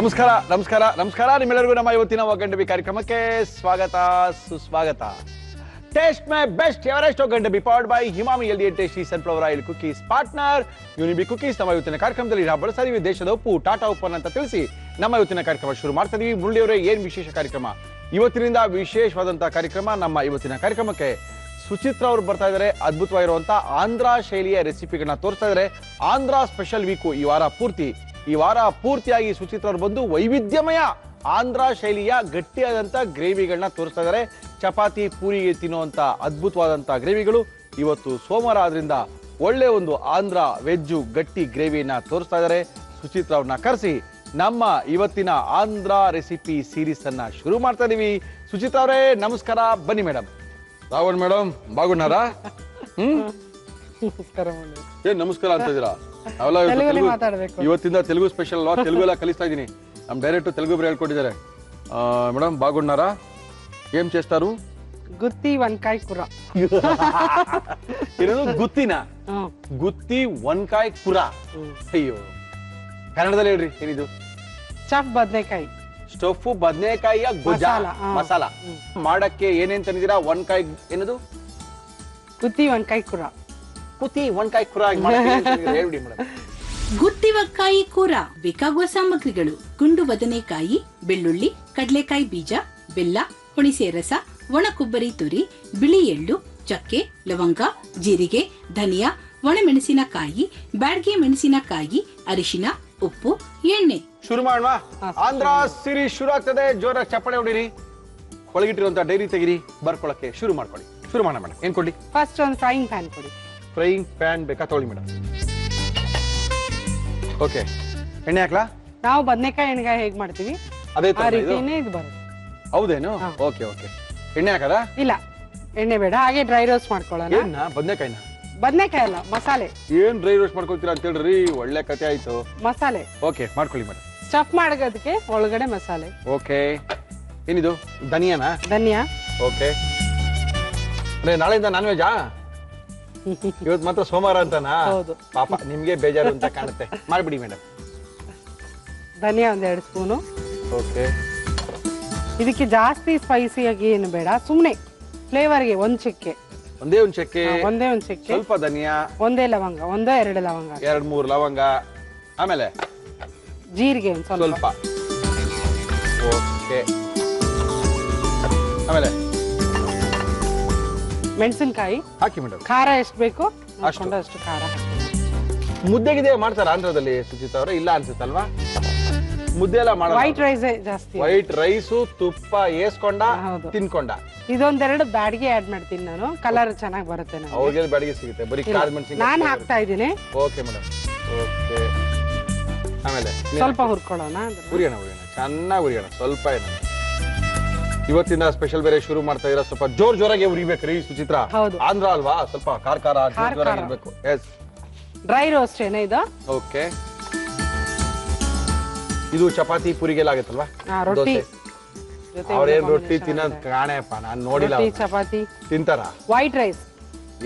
ನಮಸ್ಕಾರ ನಮಸ್ಕಾರ ನಮಸ್ಕಾರ ನಿಮ್ಮೆಲ್ಲರಿಗೂ ನಮ್ಮ ಇವತ್ತಿನ ಒಗ್ಗಂಡಬಿ ಕಾರ್ಯಕ್ರಮಕ್ಕೆ ಸ್ವಾಗತ ಸುಸ್ವಾಗತ. ಟೇಸ್ಟ್ ಮೈ ಬೆಸ್ಟ್ ಎವರೆಸ್ಟ್ ಒಗ್ಗಂಡಬಿ powered by Himami healthy and tasty sunflower oil cookies partner Unibic cookies. ನಮ್ಮ ಇವತ್ತಿನ ಕಾರ್ಯಕ್ರಮದಲ್ಲಿ ನಾವು ಬಳಸಿದೀವಿ ದೇಶದ ಉಪ್ಪು ಟಾಟಾ ಉಪ್ಪು ಅಂತ ತಿಳಿಸಿ ನಮ್ಮ ಇವತ್ತಿನ ಕಾರ್ಯಕ್ರಮ ಶುರು ಮಾಡ್ತಾ ಇದೀವಿ. ಮುರಳಿಯವರೇ, ಏನ್ ವಿಶೇಷ ಕಾರ್ಯಕ್ರಮ ಇವತ್ತಿನಿಂದ? ವಿಶೇಷವಾದಂತಹ ಕಾರ್ಯಕ್ರಮ. ನಮ್ಮ ಇವತ್ತಿನ ಕಾರ್ಯಕ್ರಮಕ್ಕೆ ಸುಚಿತ್ರ ಅವರು ಬರ್ತಾ ಇದ್ದಾರೆ. ಅದ್ಭುತವಾಗಿರುವಂತಹ ಆಂಧ್ರ ಶೈಲಿಯ ರೆಸಿಪಿಗಳನ್ನ ತೋರಿಸ್ತಾ ಇದ್ದಾರೆ. ಆಂಧ್ರ ಸ್ಪೆಷಲ್ ವೀಕು ಈ ವಾರ ಪೂರ್ತಿಯಾಗಿ ಸುಚಿತ್ರ ಅವರು ಬಂದು ವೈವಿಧ್ಯಮಯ ಆಂಧ್ರ ಶೈಲಿಯ ಗಟ್ಟಿಯಾದಂತ ಗ್ರೇವಿಗಳನ್ನ ತೋರಿಸ್ತಾ ಇದ್ದಾರೆ. ಚಪಾತಿ ಪೂರಿಗೆ ತಿನ್ನುವಂತ ಅದ್ಭುತವಾದಂತಹ ಗ್ರೇವಿಗಳು. ಇವತ್ತು ಸೋಮವಾರ ಆದ್ರಿಂದ ಒಳ್ಳೆ ಒಂದು ಆಂಧ್ರ ವೆಜ್ಜು ಗಟ್ಟಿ ಗ್ರೇವಿಯನ್ನ ತೋರಿಸ್ತಾ ಇದ್ದಾರೆ. ಸುಚಿತ್ರ ಅವ್ರನ್ನ ಕರೆಸಿ ನಮ್ಮ ಇವತ್ತಿನ ಆಂಧ್ರ ರೆಸಿಪಿ ಸೀರೀಸ್ ಅನ್ನ ಶುರು ಮಾಡ್ತಾ ಇದೀವಿ. ಸುಚಿತ್ರ ಅವರೇ ನಮಸ್ಕಾರ, ಬನ್ನಿ ಮೇಡಮ್. ರಾವಣ್ ಮೇಡಮ್ ಬಾಗುಣ್ಣಾರಾ? ಏನ್ ನಮಸ್ಕಾರ ಅಂತ ಇದೀರಾ? ಇವತ್ತಿಂದ ತೆಲುಗು ಸ್ಪೆಷಲ್ ಅಲ್ವಾ? ತೆಲುಗು ಎಲ್ಲ ಕಲಿಸ್ತಾ ಇದೀನಿ. ನಮ್ ಡೈರೆಕ್ಟ್ ತೆಲುಗು ಬರೀ ಹೇಳ್ಕೊಟ್ಟಿದ್ದಾರೆ. ಮೇಡಮ್ ಬಾಗುಣ್ಣಾರಾ? ఏం చేస్తారు? ಗುತ್ತಿ వంకాయ కూర. ಏನದು ಗುತ್ತಿನ? ಗುತ್ತಿ వంకాయ కూర. ಅಯ್ಯೋ, ಕನ್ನಡದಲ್ಲಿ ಹೇಳ್ರಿ ಏನಿದು? ಸ್ಟಫ್ ಬದನೆಕಾಯಿ. ಸ್ಟಫ್ ಬದನೆಕಾಯಿಯ ಗೊಜ್ಜಾ ಮಸಾಲ ಮಾಡಕ್ಕೆ ಏನೇನ್ ತಂದಿದ್ದೀರಾ? వంకాయ ಏನದು? ಗುತ್ತಿ వంకాయ కూర. ಗುತ್ತಿ వంకాయ కూర ಹೇಳ್ಬಿಡಿ ಮೇಡಮ್. ಗುತ್ತಿ వంకాయ ಕೂರ ಬೇಕಾಗುವ ಸಾಮಗ್ರಿಗಳು: ಗುಂಡು ಬದನೆಕಾಯಿ, ಬೆಳ್ಳುಳ್ಳಿ, ಕಡಲೆಕಾಯಿ ಬೀಜ, ಬೆಲ್ಲ, ಹುಣಸೆ ರಸ, ಒಣ ಕೊಬ್ಬರಿ ತುರಿ, ಬಿಳಿ ಎಳ್ಳು, ಚಕ್ಕೆ, ಲವಂಗ, ಜೀರಿಗೆ, ಧನಿಯಾ, ಒಣಮೆಣಸಿನಕಾಯಿ, ಬ್ಯಾಡ್ಗೆ ಮೆಣಸಿನಕಾಯಿ, ಅರಿಶಿನ, ಉಪ್ಪು, ಎಣ್ಣೆ. ಶುರು ಮಾಡುವ. ಆಂಧ್ರ ಸೀರೀಸ್ ಶುರು ಆಗ್ತದೆ. ಜೋರಾಗಿ ಚಪ್ಪಾಳೆ ಹೊಡಿರಿ. ಒಳಗಿಟ್ಟಿರುವಂತ ಡೈರಿ ತೆಗಿರಿ, ಬರ್ಕೊಳಕ್ಕೆ ಶುರು ಮಾಡ್ಕೊಳ್ಳಿ. ಶುರು ಮಾಡೋಣ ಮೇಡಮ್. ಏನ್ ಕೊಡಿ? ಫಸ್ಟ್ ಒಂದು ಫ್ರೈಯಿಂಗ್ ಪ್ಯಾನ್ ಕೊಡಿ. ಫ್ರೈಯಿಂಗ್ ಪ್ಯಾನ್ ಬೇಕಾ? ತಗೊಳ್ಳಿ ಮೇಡಮ್. ಓಕೆ, ಎಣ್ಣೆ ಹಾಕ್ಲಾ? ನಾವು ಬದನೆಕಾಯಿ ಎಣ್ಣೆಗಾಯಿ ಹೇಗ್ ಮಾಡ್ತೀವಿ ಅದೇ ಆ ರೀತಿನೇ ಇದು ಬರುತ್ತೆ. ಹೌದೇನು? Okay okay. ಎಣ್ಣೆ ಹಾಕದ? ಇಲ್ಲ, ಎಣ್ಣೆ ಬೇಡ. ಹಾಗೆ ಡ್ರೈ ರೋಸ್ಟ್ ಮಾಡ್ಕೊಳ್ಳೋಣ. ಬದನೆಕಾಯಿನ? ಬದನೆಕಾಯಿ ಅಲ್ಲ, ಮಸಾಲೆ. ಏನ್ ಡ್ರೈ ರೋಸ್ಟ್ ಮಾಡ್ಕೊಳ್ತೀರಾ ಅಂತ ಹೇಳ್ರಿ, ಒಳ್ಳೆ ಕತೆ ಆಯ್ತು. ಮಸಾಲೆ ಓಕೆ, ಮಾಡ್ಕೊಳ್ಳಿ ಮೇಡಮ್. ಸ್ಟಫ್ ಮಾಡೋದಕ್ಕೆ ಒಳಗಡೆ ಮಸಾಲೆ. ಓಕೆ, ಏನಿದು? ಧನಿಯಾನಾ? ಧನಿಯಾ. ಓಕೆ. ಅಂದ್ರೆ ನಾಳೆಯಿಂದ ನಾನ್ ವೆಜ್ಜಾ? ಇವತ್ತು ಮಾತ್ರ ಸೋಮವಾರ ಅಂತನಾ? ಹೌದು. ಪಾಪ ನಿಮ್ಗೆ ಬೇಜಾರು ಅಂತ ಕಾಣುತ್ತೆ. ಮಾಡ್ಬಿಡಿ ಮೇಡಮ್. ಧನಿಯಾ ಒಂದ್ 2 ಸ್ಪೂನು. ಓಕೆ. ಇದಕ್ಕೆ ಜಾಸ್ತಿ ಸ್ಪೈಸಿಯಾಗಿ ಏನು ಬೇಡ, ಸುಮ್ನೆ ಫ್ಲೇವರ್ಗೆ ಒಂದ್ ಚಕ್ಕೆ. ಒಂದೇ ಒಂದ್ ಚಕ್ಕೆ. ಸ್ವಲ್ಪ ಧನಿಯಾ. ಒಂದೇ ಲವಂಗ, 1-2 ಲವಂಗ. 2-3 ಲವಂಗ. ಆಮೇಲೆ ಜೀರಿಗೆ ಒಂದ್ ಸ್ವಲ್ಪ. ಓಕೆ. ಆಮೇಲೆ ಮೆಣಸಿನಕಾಯಿ ಹಾಕಿ ಮೇಡಮ್. ಖಾರ ಎಷ್ಟು ಬೇಕು ಅಷ್ಟು ಖಾರ ಹಾಕಿ. ಮುದ್ದೆಗಿದೆ ಮಾಡ್ತಾರ ಆಂಧ್ರದಲ್ಲಿ ಸುಚಿತ ಅವರೇ? ಇಲ್ಲ ಅನ್ಸುತ್ತಲ್ವಾ? ಮುದ್ದೆ ಎಲ್ಲ ಮಾಡಲ್ಲ. ವೈಟ್ ರೈಸ್ ಜಾಸ್ತಿ. ವೈಟ್ ರೈಸು ತುಪ್ಪ ಏಸ್ಕೊಂಡ ತಿನ್ಕೊಂಡ. ಇದೊಂದೆರಡು ಬ್ಯಾಡ್ಗೆ ಆಡ್ ಮಾಡ್ತೀನಿ ನಾನು, ಕಲರ್ ಚೆನ್ನಾಗಿ ಬರುತ್ತೆ. ಅವ್ರಿಗೆ ಬ್ಯಾಡ್ಗೆ ಸಿಗುತ್ತೆ. ಬರೀ ಕಾಳ ಮೆಣಸಿನಕಾಯಿ ನಾನು ಹಾಕ್ತಾ ಇದ್ದೀನಿ. Okay madam. ಓಕೆ. ಆಮೇಲೆ ಸ್ವಲ್ಪ ಹುರ್ಕೊಳ್ಳೋಣ. ಹುರಿಯೋಣ ಚೆನ್ನಾಗಿ ಹುರಿಯೋಣ. ಸ್ವಲ್ಪ ಏನು ಇವತ್ತಿನ ಸ್ಪೆಷಲ್ ಬೇರೆ ಶುರು ಮಾಡ್ತಾ ಇರೋ, ಸ್ವಲ್ಪ ಜೋರಾಗಿ ಉರಿಬೇಕ್ರಿ ಸುಚಿತ್ರ. ಆಂಧ್ರ ಅಲ್ವಾ, ಸ್ವಲ್ಪ ಖಾರ ಜೋರಾಗಿ ಇರ್ಬೇಕು. ಎಸ್. ಡ್ರೈ ರೋಸ್ಟ್ ಏನೇ ಇದು? ಓಕೆ. ಇದು ಚಪಾತಿ ಪೂರಿಗೆಲ್ಲ ಆಗುತ್ತಲ್ವಾ? ರೊಟ್ಟಿ ಅವ್ರೇನ್ ರೊಟ್ಟಿ ತಿನ್ನೋದ್ ಕಾಣೆಪ್ಪ, ನಾನ್ ನೋಡಿಲ್ಲ. ಚಪಾತಿ ತಿಂತಾರ? White rice.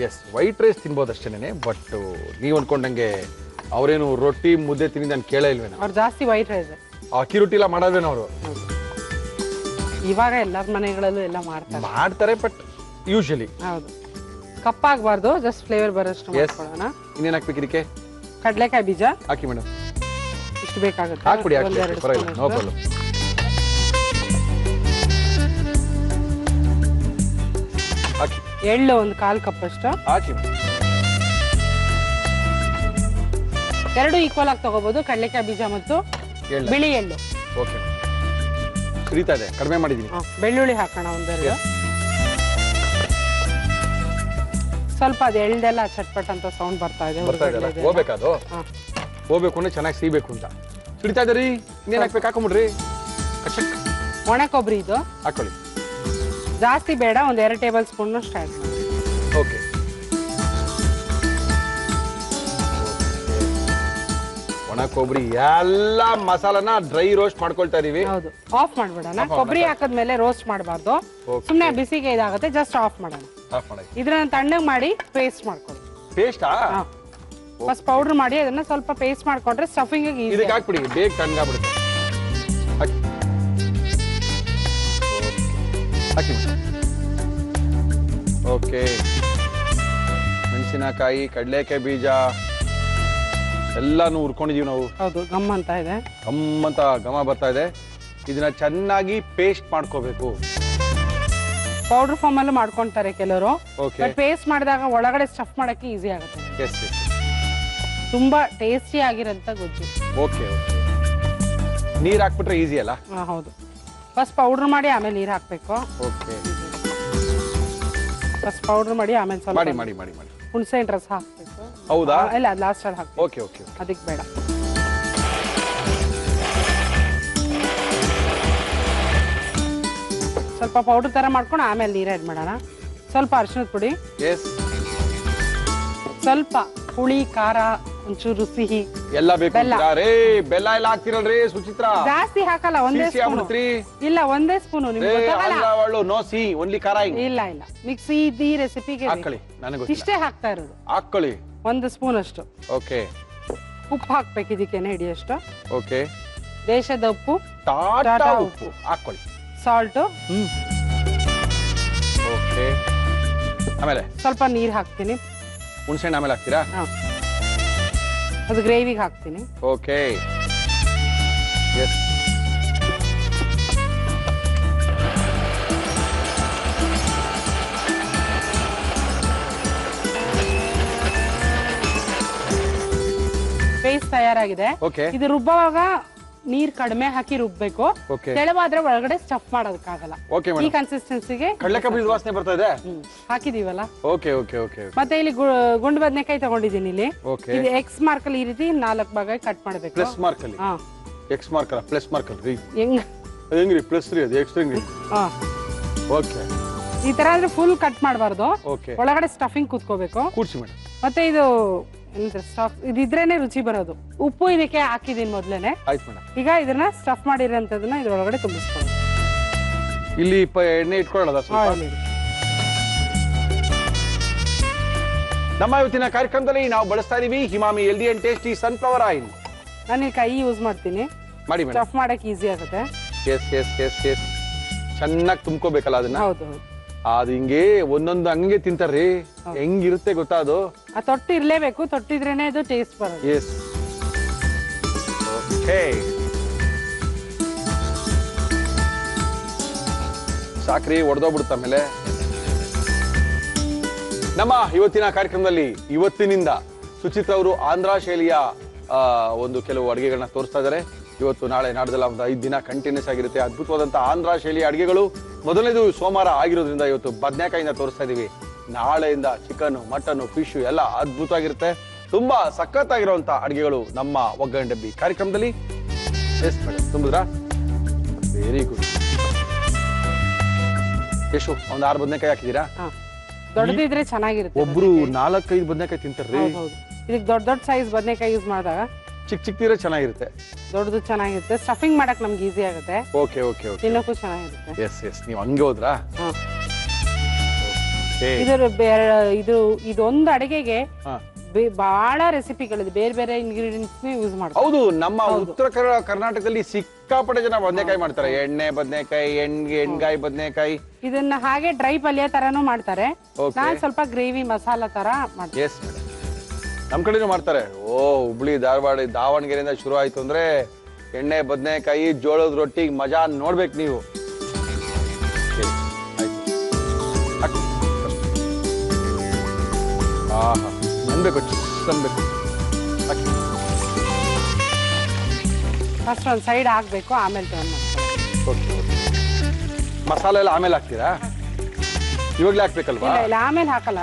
Yes, white rice ತಿನ್ಬೋದಷ್ಟೇನೆ. ಬಟ್ ನೀವ್ ಅನ್ಕೊಂಡಂಗೆ ಅವ್ರೇನು ರೊಟ್ಟಿ ಮುದ್ದೆ ತಿಂದು ನಾನು ಕೇಳೇ ಇಲ್ವೇನೋ. ಅವ್ರು ಜಾಸ್ತಿ ವೈಟ್ ರೈಸ್. ಅಕ್ಕಿ ರೊಟ್ಟಿ ಎಲ್ಲ ಮಾಡೋದೇನೋ ಅವರು? ಇವಾಗ ಎಲ್ಲರ ಮನೆಗಳಲ್ಲೂ ಎಲ್ಲ ಮಾಡ್ತಾರೆ. ಬಟ್ ಯೂಶಲಿ ಹೌದು. ಕಪ್ಪಾಗಬಾರ್ದು, ಜಸ್ಟ್ ಫ್ಲೇವರ್ ಬರೋಷ್ಟು ಮಾಡ್ಕೊಳ್ಳೋಣ. ಇನ್ನೇನ್ ಹಾಕ್ಬೇಕು ಇದಕ್ಕೆ? ಕಡಲೆಕಾಯಿ ಬೀಜ ಹಾಕಿ ಮೇಡಮ್. ಇಷ್ಟು ಬೇಕಾಗುತ್ತೆ. ಹಾಕ್ಬಿಡಿ. ಪರವಾಗಿಲ್ಲ, ನೋ ಪ್ರಾಬ್ಲಮ್. ಹಾಕಿ. ಎಳ್ಳು ಒಂದು 1/4 ಕಪ್ ಅಷ್ಟು ಹಾಕಿ. 2 ಈಕ್ವಲ್ ಆಗಿ ತಗೋಬಹುದು, ಕಡಲೆಕಾಯಿ ಬೀಜ ಮತ್ತು ಬಿಳಿ ಎಳ್ಳು. ಓಕೆ. ಕುದೀತಾ ಇದೆ, ಕಡಿಮೆ ಮಾಡಿದೀನಿ. ಬೆಳ್ಳುಳ್ಳಿ ಹಾಕೋಣ ಒಂದೆರಡು. ಸ್ವಲ್ಪ ಅದು ಎಳ್ದೆಲ್ಲ ಚಟ್ಪಟ್ ಅಂತ ಸೌಂಡ್ ಬರ್ತಾ ಇದೆ. ಹೋಗ್ಬೇಕಾದು ಹೋಗ್ಬೇಕು ಅಂದ್ರೆ ಚೆನ್ನಾಗಿ ಸೀಬೇಕು ಅಂತ ಸಿಡಿತಾ ಇದೀರಿ. ಇನ್ನೇನ್ ಹಾಕ್ಬೇಕು? ಹಾಕೊಂಬಿಡ್ರಿ. ಒಣ ಕೊಬ್ಬರಿ ಇದು ಹಾಕೊಳ್ಳಿ. ಜಾಸ್ತಿ ಬೇಡ, 1-2 ಟೇಬಲ್ ಸ್ಪೂನ್ ಅಷ್ಟು ಆಡ್ ಮಾಡಿ. ಓಕೆ. ಒಣ ಕೊಬ್ಬರಿ ಎಲ್ಲ ಮಸಾಲಾನ ಡ್ರೈ ರೋಸ್ಟ್ ಮಾಡ್ಕೊಳ್ತಾ ಇದೀವಿ. ಹೌದು. ಆಫ್ ಮಾಡ್ಬಿಡೋಣ. ಕೊಬ್ಬರಿ ಹಾಕದ್ಮೇಲೆ ರೋಸ್ಟ್ ಮಾಡಬಾರ್ದು, ಸುಮ್ನೆ ಬಿಸಿಗೆ ಇದಾಗುತ್ತೆ. ಜಸ್ಟ್ ಆಫ್ ಮಾಡೋಣ. ಇದನ್ನ ತಣ್ಣಗೆ ಮಾಡಿ ಪೇಸ್ಟ್ ಮಾಡ್ಕೊಳ್ಳಿ. ಪೇಸ್ಟಾ? ಫಸ್ಟ್ ಪೌಡರ್ ಮಾಡಿ ಅದನ್ನ ಸ್ವಲ್ಪ ಪೇಸ್ಟ್ ಮಾಡ್ಕೊಂಡ್ರೆ ಸ್ಟಫಿಂಗ್ ಗೆ ಈಜಿ. ಇದಕ್ಕೆ ಹಾಕ್ಬಿಡಿ, ಬೇಗ ತಣ್ಣಗಾಗ್ಬಿಡುತ್ತೆ. ಹಾಕಿ ಹಾಕಿ ಓಕೆ. ಮೆಣಸಿನಕಾಯಿ, ಕಡಲೆಕಾಯಿ ಬೀಜ ಎಲ್ಲಾನು ಹುರ್ಕೊಂಡಿದೀವಿ ನಾವು. ಹೌದು, ಗಮ್ ಅಂತ ಇದೆ, ಗಮ್ಮಂತ ಘಮ ಬರ್ತಾ ಇದೆ. ಇದನ್ನ ಚೆನ್ನಾಗಿ ಪೇಸ್ಟ್ ಮಾಡ್ಕೋಬೇಕು. ಪೌಡರ್ ಫಾರ್ಮ್ ಅಲ್ಲೂ ಮಾಡ್ಕೊಂತಾರೆ ಕೆಲವರು. ಓಕೆ. ಪೇಸ್ಟ್ ಮಾಡಿದಾಗ ಒಳಗಡೆ ಸ್ಟಫ್ ಮಾಡಕ್ಕೆ ಈಸಿ ಆಗುತ್ತೆ. Yes S. ತುಂಬಾ ಟೇಸ್ಟಿ ಆಗಿರೋಂಥ ಗೊಜ್ಜು. Okay okay. ನೀರ್ ಹಾಕ್ಬಿಟ್ರೆ ಈಸಿ ಅಲ್ಲ? ಹೌದು, ಫಸ್ಟ್ ಪೌಡರ್ ಮಾಡಿ ಆಮೇಲೆ ನೀರು ಹಾಕ್ಬೇಕು. ಓಕೆ. ಫಸ್ಟ್ ಪೌಡರ್ ಮಾಡಿ ಆಮೇಲೆ ಸ್ವಲ್ಪ ಮಾಡಿ ಮಾಡಿ ಮಾಡಿ ಮಾಡಿ ಹುಣಸೆ ಹಣ್ಣು ರಸ ಹಾಕ್ಬೇಕು. ಹೌದಾ? ಇಲ್ಲ, ಅದು ಲಾಸ್ಟ್ ಅಲ್ಲಿ ಹಾಕ್ಬೇಕು. Okay okay. ಅದಕ್ಕೆ ಬೇಡ. ಸ್ವಲ್ಪ ಪೌಡರ್ ತರ ಮಾಡ್ಕೊಂಡು ಆಮೇಲೆ ನೀರು ಆ್ಯಡ್ ಮಾಡೋಣ. ಸ್ವಲ್ಪ ಅರಿಶಿಣದ ಪುಡಿ, ಎಸ್. ಸ್ವಲ್ಪ ಹುಳಿ, ಖಾರ, ಒಂಚೂರು ಸಿಹಿ ಎಲ್ಲ ಬೇಕು ರೇ. ಬೆಲ್ಲ ಎಲ್ಲ ಹಾಕ್ತಿರಲ್ರಿ ಸುಚಿತ್ರಾ? ಜಾಸ್ತಿ ಹಾಕಲ್ಲ, ಒಂದೇ ಸ್ಪೂನ್. ಇಲ್ಲ, ಒಂದೇ ಸ್ಪೂನು. ನೋ ಸಿ ಓನ್ಲಿ ಖಾರ. ಇಲ್ಲ ಇಲ್ಲ, ಮಿಕ್ಸಿ ಈ ರೆಸಿಪಿಗೆ ಹಾಕೊಳ್ಳಿ, ನನಗೆ ಗೊತ್ತಿಲ್ಲ. ಇಷ್ಟೇ ಹಾಕ್ತಾ ಇರೋದು. ಹಾಕೊಳ್ಳಿ ಒಂದು ಸ್ಪೂನ್ ಅಷ್ಟು. ಓಕೆ. ಉಪ್ಪು ಹಾಕ್ಬೇಕು ಇದಕ್ಕೇನೆ ಹಿಡಿಯಷ್ಟು. ಓಕೆ. ದೇಶದ ಉಪ್ಪು, ಟಾಟಾ ಉಪ್ಪು ಹಾಕೊಳ್ಳಿ. ಸಾಲ್ಟು. ಓಕೆ. ಆಮೇಲೆ ಸ್ವಲ್ಪ ನೀರು ಹಾಕ್ತೀನಿ. ಹುಣಸೆಹಣ್ಣು ಆಮೇಲೆ ಹಾಕ್ತೀರಾ? ಅದು ಗ್ರೇವಿಗೆ ಹಾಕ್ತೀನಿ. ಓಕೆ. ಎಸ್. ಪೇಸ್ಟ್ ತಯಾರಾಗಿದೆ. ಓಕೆ. ಇದು ರುಬ್ಬುವಾಗ ನೀರ್ ಕಡಿಮೆ ಹಾಕಿ ರುಬ್ಬೇಕು. ಓಕೆ. ತೆಳುವಾದ್ರೆ ಒಳಗಡೆ ಸ್ಟಫ್ ಮಾಡೋದಕ್ಕಾಗಲ್ಲ. ಓಕೆ ಈ ಮೇಡಮ್. ಕನ್ಸಿಸ್ಟೆನ್ಸಿಗೆ ಕಡಲೆಕಾಯಿ ಬೀಜ ವಾಸನೆ ಬರ್ತಾ ಇದೆ. ಹಾಕಿದೀವಲ್ಲ. Okay okay okay. ಮತ್ತೆ ಇಲ್ಲಿ ಗುಂಡು ಬದನೆಕಾಯಿ ತಗೊಂಡಿದ್ದೀನಿ. ಇಲ್ಲಿ ಓಕೆ. ಇದು ಎಕ್ಸ್ ಮಾರ್ಕ್ ಅಲ್ಲಿ ಈ ರೀತಿ 4 ಭಾಗ ಕಟ್ ಮಾಡಬೇಕು. ಪ್ಲಸ್ ಮಾರ್ಕ್ ಅಲ್ಲಿ. ಎಕ್ಸ್ ಮಾರ್ಕ್ ಅಲ್ಲ, ಪ್ಲಸ್ ಮಾರ್ಕ್ ಅಲ್ರಿ. ಹೆಂಗ್ ರೀ? ಪ್ಲಸ್ ರೀ, ಅದು ಎಕ್ಸ್ ರೀ. ಓಕೆ. ಈ ತರ ಅಂದ್ರೆ ಫುಲ್ ಕಟ್ ಮಾಡಬಾರ್ದು. ಓಕೆ. ಒಳಗಡೆ ಸ್ಟಫಿಂಗ್ ಕೂತ್ಕೋಬೇಕು. ಕೂರ್ಸಿ ಮೇಡಮ್. ಮತ್ತೆ ಇದು ಸ್ಟಫ್ ಇದಿದ್ರೇನೆ ರುಚಿ ಬರೋದು. ಉಪ್ಪು ಇದಕ್ಕೆ ಹಾಕಿದೀನಿ ಮೊದ್ಲೇನೆ. ಆಯ್ತು ಮೇಡಮ್. ಈಗ ಇದನ್ನ ಸ್ಟಫ್ ಮಾಡಿರೋಂಥದನ್ನ ಇದ್ರೊಳಗಡೆ ತುಂಬಿಸ್ಕೊಳ್ಳೋದು. ಇಲ್ಲಿ ಎಣ್ಣೆ ಇಟ್ಕೊಳ್ಳೋದ ಸ್ವಲ್ಪ? ನಮ್ಮ ಇವತ್ತಿನ ಕಾರ್ಯಕ್ರಮದಲ್ಲಿ ನಾವು ಬಳಸ್ತಾ ಇದೀವಿ Himami healthy and tasty sunflower oil. ನಾನು ಈ ಕೈ ಯೂಸ್ ಮಾಡ್ತೀನಿ. ಮಾಡಿ ಮೇಡಮ್. ಸ್ಟಫ್ ಮಾಡಕ್ ಈಸಿ ಆಗುತ್ತೆ. Yes yes yes yes. ಚೆನ್ನಾಗಿ ತುಂಬ್ಕೋಬೇಕಲ್ಲ ಅದನ್ನ? ಹೌದು. ಅದು ಹಿಂಗೆ ಒಂದೊಂದು ಹಂಗೆ ತಿಂತಾರ್ರಿ. ಹೆಂಗಿರುತ್ತೆ ಗೊತ್ತಾ ಅದು? ಆ ತೊಟ್ಟು ಇರ್ಲೇಬೇಕು, ತೊಟ್ಟಿದ್ರೇನೆ ಅದು ಟೇಸ್ಟ್ ಬರೋದು. ಎಸ್. ಓಕೆ. ಸಾಕ್ರಿ, ಒಡೆದೋಗ್ಬಿಡುತ್ತ ಆಮೇಲೆ. ನಮ್ಮ ಇವತ್ತಿನ ಕಾರ್ಯಕ್ರಮದಲ್ಲಿ ಇವತ್ತಿನಿಂದ ಸುಚಿತ್ರ ಅವರು ಆಂಧ್ರ ಶೈಲಿಯ ಒಂದು ಕೆಲವು ಅಡುಗೆಗಳನ್ನ ತೋರಿಸ್ತಾ ಇದ್ದಾರೆ. ಇವತ್ತು ನಾಳೆ ನಾಡ್ದೆಲ್ಲ ಒಂದು 5 ದಿನ ಕಂಟಿನ್ಯೂಸ್ ಆಗಿರುತ್ತೆ ಅದ್ಭುತವಾದಂತಹ ಆಂಧ್ರ ಶೈಲಿಯ ಅಡುಗೆಗಳು. ಮೊದಲನೇದು ಸೋಮವಾರ ಆಗಿರೋದ್ರಿಂದ ಇವತ್ತು ಬದನೆಕಾಯಿಂದ ತೋರಿಸ್ತಾ ಇದೀವಿ. ನಾಳೆಯಿಂದ ಚಿಕನ್, ಮಟನ್, ಫಿಶ್ ಎಲ್ಲ ಅದ್ಭುತವಾಗಿರುತ್ತೆ. ತುಂಬಾ ಸಖತ್ತಾಗಿರುವಂತ ಅಡುಗೆಗಳು ನಮ್ಮ ಒಗ್ಗರಣೆ ಡಬ್ಬಿ ಕಾರ್ಯಕ್ರಮದಲ್ಲಿ. ಎಸ್ ಮೇಡಮ್, ತುಂಬಿದ್ರಾ? Very good. ಎಷ್ಟು ಒಂದು 6 ಬದನೆಕಾಯಿ ಹಾಕಿದೀರಾ? ದೊಡ್ಡದಿದ್ರೆ ಚೆನ್ನಾಗಿರುತ್ತೆ. ಒಬ್ರು 4-5 ಬದನೆಕಾಯಿ ತಿಂತಾರ್ರಿ. ಇದಕ್ಕೆ ದೊಡ್ಡ ದೊಡ್ಡ ಸೈಜ್ ಬದನೆಕಾಯಿ ಯೂಸ್ ಮಾಡಿದಾಗ ಚಿಕ್ಕ ಚಿಕ್ಕದಿರೋ ಚೆನ್ನಾಗಿರುತ್ತೆ. ದೊಡ್ಡದು ಚೆನ್ನಾಗಿರುತ್ತೆ. ಸ್ಟಫಿಂಗ್ ಮಾಡಕ್ ನಮ್ಗೆ ಈಸಿ ಆಗುತ್ತೆ. Okay okay okay. ತಿನ್ನೋಕ್ಕೂ ಚೆನ್ನಾಗಿರುತ್ತೆ. Yes yes. ನೀವು ಹಂಗೆ ಹೋದ್ರಾ? ಇದೊಂದು ಅಡಿಗೆಗೆ ಬಹಳ ರೆಸಿಪಿಗಳಿದೆ. ಬೇರೆ ಬೇರೆ ಇಂಗ್ರೀಡಿಯೆಂಟ್ಸ್ ಯೂಸ್ ಮಾಡ್ತಾರೆ. ಹೌದು, ನಮ್ಮ ಉತ್ತರ ಕರ್ನಾಟಕದಲ್ಲಿ ಸಿಕ್ಕಾಪಟ್ಟೆ ಜನ ಬದನೆಕಾಯಿ ಮಾಡ್ತಾರೆ. ಎಣ್ಣೆ ಬದನೆಕಾಯಿ, ಎಣ್ಗಾಯಿ ಬದನೆಕಾಯಿ. ಇದನ್ನ ಹಾಗೆ ಡ್ರೈ ಪಲ್ಯ ತರಾನು ಮಾಡ್ತಾರೆ. ನಾನ್ ಸ್ವಲ್ಪ ಗ್ರೇವಿ ಮಸಾಲಾ ತರ ಮಾಡ್ತೀನಿ. ಎಸ್ ಮೇಡಮ್, ನಮ್ ಕಡೆನೂ ಮಾಡ್ತಾರೆ. ಹುಬ್ಳಿ, ಧಾರವಾಡ, ದಾವಣಗೆರೆಯಿಂದ ಶುರು ಆಯ್ತು ಅಂದ್ರೆ ಎಣ್ಣೆ ಬದನೆಕಾಯಿ, ಜೋಳದ ರೊಟ್ಟಿಗೆ ಮಜಾ ನೋಡ್ಬೇಕು ನೀವು. ಅನ್ಬೇಕು, ಅನ್ಬೇಕು. ಫಸ್ಟ್ ಒಂದ್ ಸೈಡ್ ಹಾಕ್ಬೇಕು, ಆಮೇಲೆ ಟರ್ನ್ ಮಾಡ್ಬೇಕು. ಮಸಾಲೆ ಎಲ್ಲ ಆಮೇಲೆ ಹಾಕ್ತೀರಾ? ಇವಾಗ್ಲೇ ಹಾಕ್ಬೇಕಲ್ವಾ? ಇಲ್ಲ, ಆಮೇಲೆ ಹಾಕಲ್ಲ,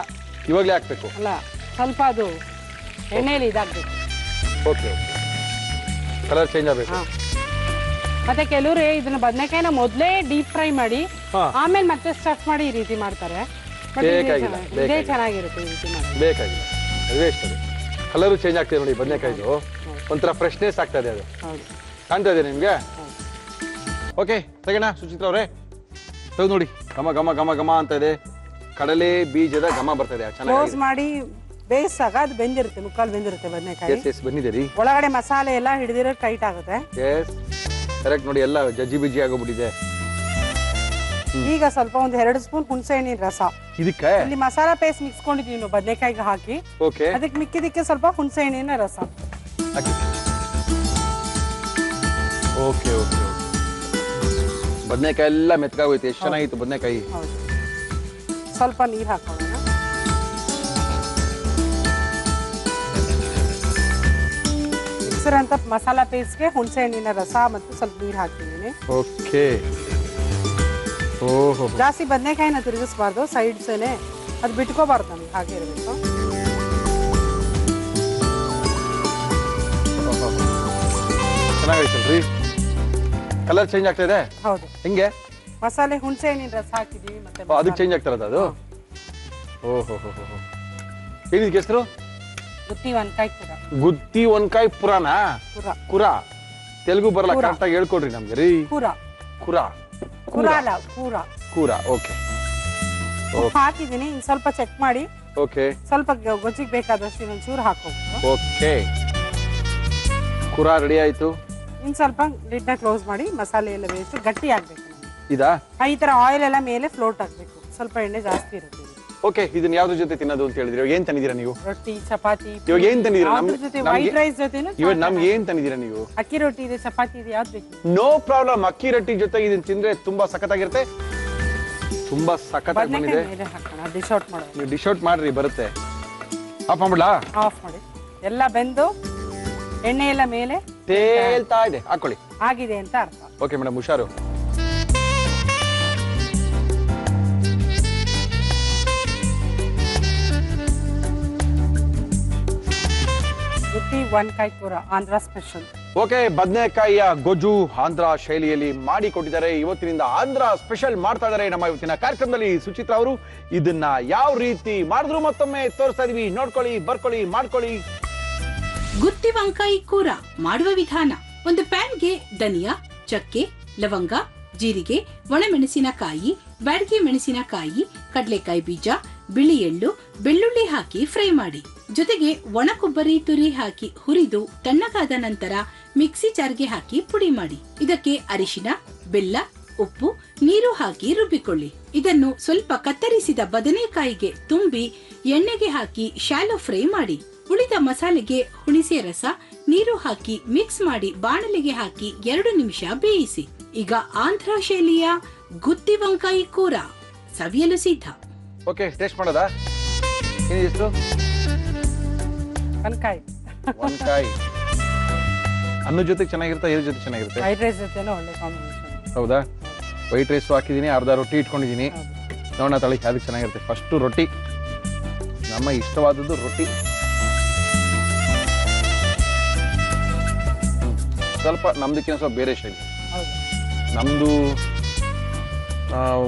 ಇವಾಗ್ಲೇ ಹಾಕ್ಬೇಕು. ಅಲ್ಲ, ಸ್ವಲ್ಪ ಅದು ಎಣ್ಣೆಯಲ್ಲಿ ಇದಾಗ್ಬೇಕು. Okay okay. ಕಲರ್ ಚೇಂಜ್ ಆಗಬೇಕು. ಮತ್ತೆ ಕೆಲವರು ಇದನ್ನ ಬದನೆಕಾಯಿನ ಮೊದಲೇ ಡೀಪ್ ಫ್ರೈ ಮಾಡಿ ಆಮೇಲೆ ಮತ್ತೆ ಸ್ಟಫ್ ಮಾಡಿ ಈ ರೀತಿ ಮಾಡ್ತಾರೆ. ಇದೇ ಚೆನ್ನಾಗಿರುತ್ತೆ ಈ ರೀತಿ ಮಾಡಿ. ಬೇಕಾಗಿಲ್ಲ, ಅದೇ ಇಷ್ಟ. ಕಲರು ಚೇಂಜ್ ಆಗ್ತದೆ ನೋಡಿ ಬದನೆಕಾಯಿದು. ಒಂಥರ ಫ್ರೆಶ್ನೆಸ್ ಆಗ್ತಾ ಇದೆ. ಅದು ಕಾಣ್ತಾ ಇದೆ ನಿಮ್ಗೆ? ಓಕೆ, ತೆಗೋಣ ಸುಚಿತ್ರ ಅವರೇ. ತೆಗೆದು ನೋಡಿ, ಘಮ ಘಮ ಘಮ ಘಮ ಅಂತ ಇದೆ. ಕಡಲೆ ಬೀಜದ ಘಮ ಬರ್ತಾ ಇದೆ. ಚೆನ್ನಾಗಿ ಮಾಡಿ ಬೇಯಿಸಾಗ ಅದು ಬೆಂದಿರುತ್ತೆ, ಮುಕ್ಕಾಲು ಬೆಂದಿರುತ್ತೆ ಬದನೆಕಾಯಿ. ಬಂದಿದೆ ರೀ. ಒಳಗಡೆ ಮಸಾಲೆ ಎಲ್ಲ ಹಿಡಿದಿರೋ ಟೈಟ್ ಆಗುತ್ತೆ. ಕರೆಕ್ಟ್ ನೋಡಿ, ಎಲ್ಲ ಜಜ್ಜಿ ಬಿಜ್ಜಿ ಆಗೋಗ್ಬಿಟ್ಟಿದೆ. ಈಗ ಸ್ವಲ್ಪ ಒಂದು 2 ಸ್ಪೂನ್ ಹುಣಸೆ ಹಣ್ಣಿನ ರಸ ಇದಕ್ಕೆ ಇಲ್ಲಿ ಮಸಾಲಾ ಪೇಸ್ಟ್ ಮಿಕ್ಸ್ಕೊಂಡಿದೀವಿ ನಾವು ಬದನೆಕಾಯಿಗೆ ಹಾಕಿ. ಓಕೆ, ಅದಕ್ಕೆ ಮಿಕ್ಕಿದಕ್ಕೆ ಸ್ವಲ್ಪ ಹುಣಸೆ ಹಣ್ಣಿನ ರಸ ಹಾಕಿ. Okay okay okay. ಬದನೆಕಾಯಿ ಎಲ್ಲ ಮೆತ್ತಗಾಗೋಯ್ತು. ಎಷ್ಟು ಚೆನ್ನಾಗಿತ್ತು ಬದನೆಕಾಯಿ. ಹೌದು, ಸ್ವಲ್ಪ ನೀರು ಹಾಕೋಣ. ಮಿಕ್ಸರ್ ಅಂತ ಮಸಾಲಾ ಪೇಸ್ಟ್ಗೆ ಹುಣಸೆ ಹಣ್ಣಿನ ರಸ ಮತ್ತು ಸ್ವಲ್ಪ ನೀರು ಹಾಕಿದ್ದೀನಿ. ಓಕೆ. ಓಹೋ, ಜಾಸ್ತಿ ಬದನೆಕಾಯಿನ ತಿರುಗಿಸ್ಬಾರ್ದು, ಸೈಡ್ಸೇನೆ ಅದು ಬಿಟ್ಕೋಬಾರ್ದು, ನಮ್ಗೆ ಹಾಗೆ ಇರಬೇಕು. ಚೆನ್ನಾಗೈತಲ್ರಿ, ಕಲರ್ ಚೇಂಜ್ ಆಗ್ತಾ ಇದೆ. ಹೌದು, ಹಿಂಗೆ ಮಸಾಲೆ ಹುಣಸೆ ಹಣ್ಣಿನ ರಸ ಹಾಕಿದೀವಿ ಮತ್ತೆ ಅದಕ್ಕೆ ಚೇಂಜ್ ಆಗ್ತಾರದ ಅದು. ಓಹೋ ಹೋ ಹೋ. ಏನಿದಕ್ಕೆ ಹೆಸರು? ಗುತ್ತಿ ಒನ್ಕಾಯಿ ಕೂರ. ಗುತ್ತಿ ಒನ್ಕಾಯಿ ಪುರಾಣ ಕೂರ ಕುರ. ತೆಲುಗು ಬರಲ್ಲ, ಕರೆಕ್ಟ್ ಆಗಿ ಹೇಳ್ಕೊಡ್ರಿ ನಮ್ಗೆ ರೀ. ಕೂರ ಕುರ ಕೂರ ಅಲ್ಲ ಕೂರ ಕೂರ. ಓಕೆ ಹಾಕಿದೀನಿ. ಇನ್ನು ಸ್ವಲ್ಪ ಚೆಕ್ ಮಾಡಿ. ಓಕೆ, ಸ್ವಲ್ಪ ಗೊಜ್ಜಿಗೆ ಬೇಕಾದಷ್ಟು ಇನ್ನೊಂದು ಚೂರು ಹಾಕೋಬಹುದು. ಓಕೆ, ಕುರ ರೆಡಿ ಆಯ್ತು. ಇನ್ನು ಸ್ವಲ್ಪ ಲಿಡ್ನ ಕ್ಲೋಸ್ ಮಾಡಿ. ಮಸಾಲೆ ಎಲ್ಲ ಬೇಯಿಸಿ ಗಟ್ಟಿ ಆಗ್ಬೇಕು. ಇದಾ ಈ ತರ ಆಯಿಲ್ ಎಲ್ಲ ಮೇಲೆ ಫ್ಲೋಟ್ ಆಗ್ಬೇಕು. ಸ್ವಲ್ಪ ಎಣ್ಣೆ ಜಾಸ್ತಿ ಇರುತ್ತೆ. ಓಕೆ, ಇದನ್ನ ಯಾವ್ದ್ರ ಜೊತೆ ತಿನ್ನೋದು ಅಂತ ಹೇಳಿದ್ರಿ? ಇವಾಗ ಏನ್ ತಂದಿದ್ದೀರಾ ನೀವು? ರೊಟ್ಟಿ, ಚಪಾತಿ. ಇವಾಗ ಏನ್ ತಂದಿದ್ದೀರಾ? ವೈಟ್ ರೈಸ್ ಜೊತೆನು ಇವಾಗ ನಮ್ಗೆ ಏನ್ ತಂದಿದ್ದೀರಾ ನೀವು? ಅಕ್ಕಿ ರೊಟ್ಟಿ ಇದೆ, ಚಪಾತಿ ಇದೆ, ಯಾವ್ದು ಬೇಕು? No problem. ಅಕ್ಕಿ ರೊಟ್ಟಿ ಜೊತೆ ಇದನ್ನ ತಿಂದ್ರೆ ತುಂಬಾ ಸಖತ್ತಾಗಿರುತ್ತೆ. ತುಂಬಾ ಸಖತ್ತಾಗಿ ಬಂದಿದೆ. ಬದನೆಕಾಯಿ ಮೇಲೆ ಹಾಕೋಣ, ಡಿಶ್ ಔಟ್ ಮಾಡೋಣ. ನೀವು ಡಿಶ್ ಔಟ್ ಮಾಡ್ರಿ, ಬರುತ್ತೆ. ಆಫ್ ಮಾಡ್ಬಿಡ್ಲಾ? ಆಫ್ ಮಾಡಿ. ಎಲ್ಲ ಬೆಂದು ಎಣ್ಣೆ ಎಲ್ಲ ಮೇಲೆ ತೇಲ್ತಾ ಇದೆ. ಹಾಕೊಳ್ಳಿ. ಆಗಿದೆ ಅಂತ ಅರ್ಥ. ಓಕೆ ಮೇಡಮ್, ಹುಷಾರು. ಗುತ್ತಿ ಒನ್ಕಾಯಿ ಕೂರ, ಆಂಧ್ರ ಸ್ಪೆಷಲ್. ಓಕೆ, ಬದನೆಕಾಯಿಯ ಗೊಜ್ಜು ಆಂಧ್ರ ಶೈಲಿಯಲ್ಲಿ ಮಾಡಿ ಕೊಟ್ಟಿದ್ದಾರೆ. ಇವತ್ತಿನಿಂದ ಆಂಧ್ರ ಸ್ಪೆಷಲ್ ಮಾಡ್ತಾ ಇದ್ದಾರೆ ನಮ್ಮ ಇವತ್ತಿನ ಕಾರ್ಯಕ್ರಮದಲ್ಲಿ ಸುಚಿತ್ರಾ ಅವರು. ಇದನ್ನ ಯಾವ ರೀತಿ ಮಾಡಿದ್ರು ಮತ್ತೊಮ್ಮೆ ತೋರಿಸ್ತಾ ಇದೀವಿ. ನೋಡ್ಕೊಳ್ಳಿ, ಬರ್ಕೊಳ್ಳಿ, ಮಾಡ್ಕೊಳ್ಳಿ. ಗುತ್ತಿ ವಂಕಾಯಿ ಕೂರ ಮಾಡುವ ವಿಧಾನ: ಒಂದು ಪ್ಯಾನ್ಗೆ ಧನಿಯಾ, ಚಕ್ಕೆ, ಲವಂಗ, ಜೀರಿಗೆ, ಒಣಮೆಣಸಿನಕಾಯಿ, ಬ್ಯಾಡಗಿ ಮೆಣಸಿನಕಾಯಿ, ಕಡಲೆಕಾಯಿ ಬೀಜ, ಬಿಳಿ ಎಳ್ಳು, ಬೆಳ್ಳುಳ್ಳಿ ಹಾಕಿ ಫ್ರೈ ಮಾಡಿ. ಜೊತೆಗೆ ಒಣ ಕೊಬ್ಬರಿ ತುರಿ ಹಾಕಿ ಹುರಿದು ತಣ್ಣಗಾದ ನಂತರ ಮಿಕ್ಸಿ ಜಾರ್ಗೆ ಹಾಕಿ ಪುಡಿ ಮಾಡಿ. ಇದಕ್ಕೆ ಅರಿಶಿನ, ಬೆಲ್ಲ, ಉಪ್ಪು, ನೀರು ಹಾಕಿ ರುಬ್ಬಿಕೊಳ್ಳಿ. ಇದನ್ನು ಸ್ವಲ್ಪ ಕತ್ತರಿಸಿದ ಬದನೆಕಾಯಿಗೆ ತುಂಬಿ ಎಣ್ಣೆಗೆ ಹಾಕಿ ಶಾಲೋ ಫ್ರೈ ಮಾಡಿ. ಉಳಿದ ಮಸಾಲೆಗೆ ಹುಣಸೆ ರಸ, ನೀರು ಹಾಕಿ ಮಿಕ್ಸ್ ಮಾಡಿ ಬಾಣಲೆಗೆ ಹಾಕಿ 2 ನಿಮಿಷ ಬೇಯಿಸಿ. ಈಗ ಆಂಧ್ರ ಶೈಲಿಯ ಗುತ್ತಿ ವಂಕಾಯಿ ಕೂರ ಸವಿಯಲು ಸಿದ್ಧ. ಓಕೆ, ಟೇಸ್ಟ್ ಮಾಡೋದಾ? ಏನಿಷ್ಟು? ಒನ್ಕಾಯಿ. ಒನ್ಕಾಯಿ ಅನ್ನ ಜೊತೆ ಚೆನ್ನಾಗಿರುತ್ತೆ, ಇದ್ರ ಜೊತೆ ಚೆನ್ನಾಗಿರುತ್ತೆ. ವೈಟ್ ರೈಸ್ ಜೊತೆನೂ ಒಳ್ಳೆ ಕಾಂಬಿನೇಷನ್. ಹೌದಾ? ವೈಟ್ ರೈಸ್ ಹಾಕಿದೀನಿ, ಅರ್ಧ ರೊಟ್ಟಿ ಇಟ್ಕೊಂಡಿದೀನಿ. ನೋಡೋಣ ತಳಿ ಅದಕ್ಕೆ ಚೆನ್ನಾಗಿರುತ್ತೆ. ಫಸ್ಟ್ ರೊಟ್ಟಿ, ನಮ್ಮ ಇಷ್ಟವಾದದ್ದು ರೊಟ್ಟಿ. ಸ್ವಲ್ಪ ನಮ್ದಕ್ಕಿಂತ ಸ್ವಲ್ಪ ಬೇರೆ ಶೈಲಿ. ನಮ್ದು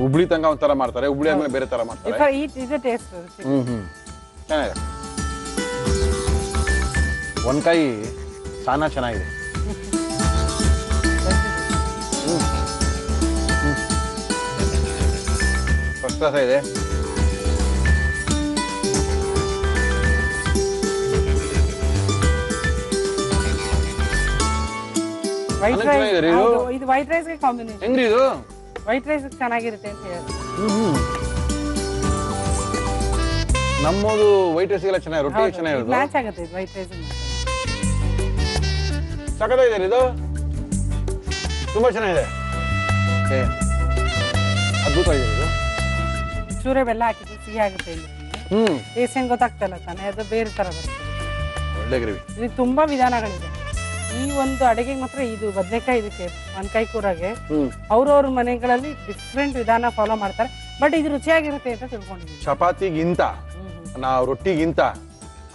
ಹುಬ್ಳಿ ತಂಗ ಒಂಥರ ಮಾಡ್ತಾರೆ, ಹುಬ್ಳಿ ಆದ್ಮೇಲೆ ಬೇರೆ ತರ ಮಾಡ್ತಾರೆ. ಇದು ಟೇಸ್ಟ್. ಚೆನ್ನಾಗಿದೆ. ಒನ್ಕಾಯಿ ಸಾನ ಚೆನ್ನಾಗಿದೆ. ಫಸ್ಟ್ ಕ್ಲಾಸ್ ಇದೆ. ವೈಟ್ ರೈಸ್, ಇದು ವೈಟ್ ರೈಸ್ ಗೆ ಕಾಂಬಿನೇಷನ್. ಹೆಂಗ್ರಿ ಇದು? ವೈಟ್ ರೈಸ್ ಚೆನ್ನಾಗಿರುತ್ತೆ ಅಂತ ಹೇಳಿ. ನಮ್ಮದು ವೈಟ್ ರೈಸ್ ಎಲ್ಲ ಚೆನ್ನಾಗಿ, ರೊಟ್ಟಿ ಚೆನ್ನಾಗಿರೋದು. ಮ್ಯಾಚ್ ಆಗುತ್ತೆ ಇದು ವೈಟ್ ರೈಸ್. ಸಖತ್ತಾಗಿದೆ ಇದು, ತುಂಬಾ ಚೆನ್ನಾಗಿದೆ. ಅದ್ಭುತವಾಗಿದೆ ಇದು. ಚೂರೆ ಬೆಲ್ಲ ಹಾಕಿದ್ರೆ ಸಿಹಿ ಆಗುತ್ತೆ. ಟೇಸ್ಟ್ ಹೆಂಗ್ ಗೊತ್ತಾಗ್ತಲ್ಲ ತಾನೆ, ಅದು ಬೇರೆ ತರ ಬರುತ್ತೆ. ಒಳ್ಳೆ ಗ್ರೇವಿ. ಇದು ತುಂಬಾ ವಿಧಾನಗಳಿದೆ. ಈ ಒಂದು ಅಡಿಗೆಗೆ ಮಾತ್ರ ಇದು ಬದನೆಕಾಯಿ, ಇದಕ್ಕೆ ಒನ್ಕಾಯಿ ಕೂರಾಗೆ ಅವ್ರವ್ರ ಮನೆಗಳಲ್ಲಿ ಡಿಫ್ರೆಂಟ್ ವಿಧಾನ ಫಾಲೋ ಮಾಡ್ತಾರೆ. ಬಟ್ ಇದು ರುಚಿಯಾಗಿರುತ್ತೆ ಅಂತ ತಿಳ್ಕೊಂಡಿದ್ದೀನಿ. ಚಪಾತಿಗಿಂತ ರೊಟ್ಟಿಗಿಂತ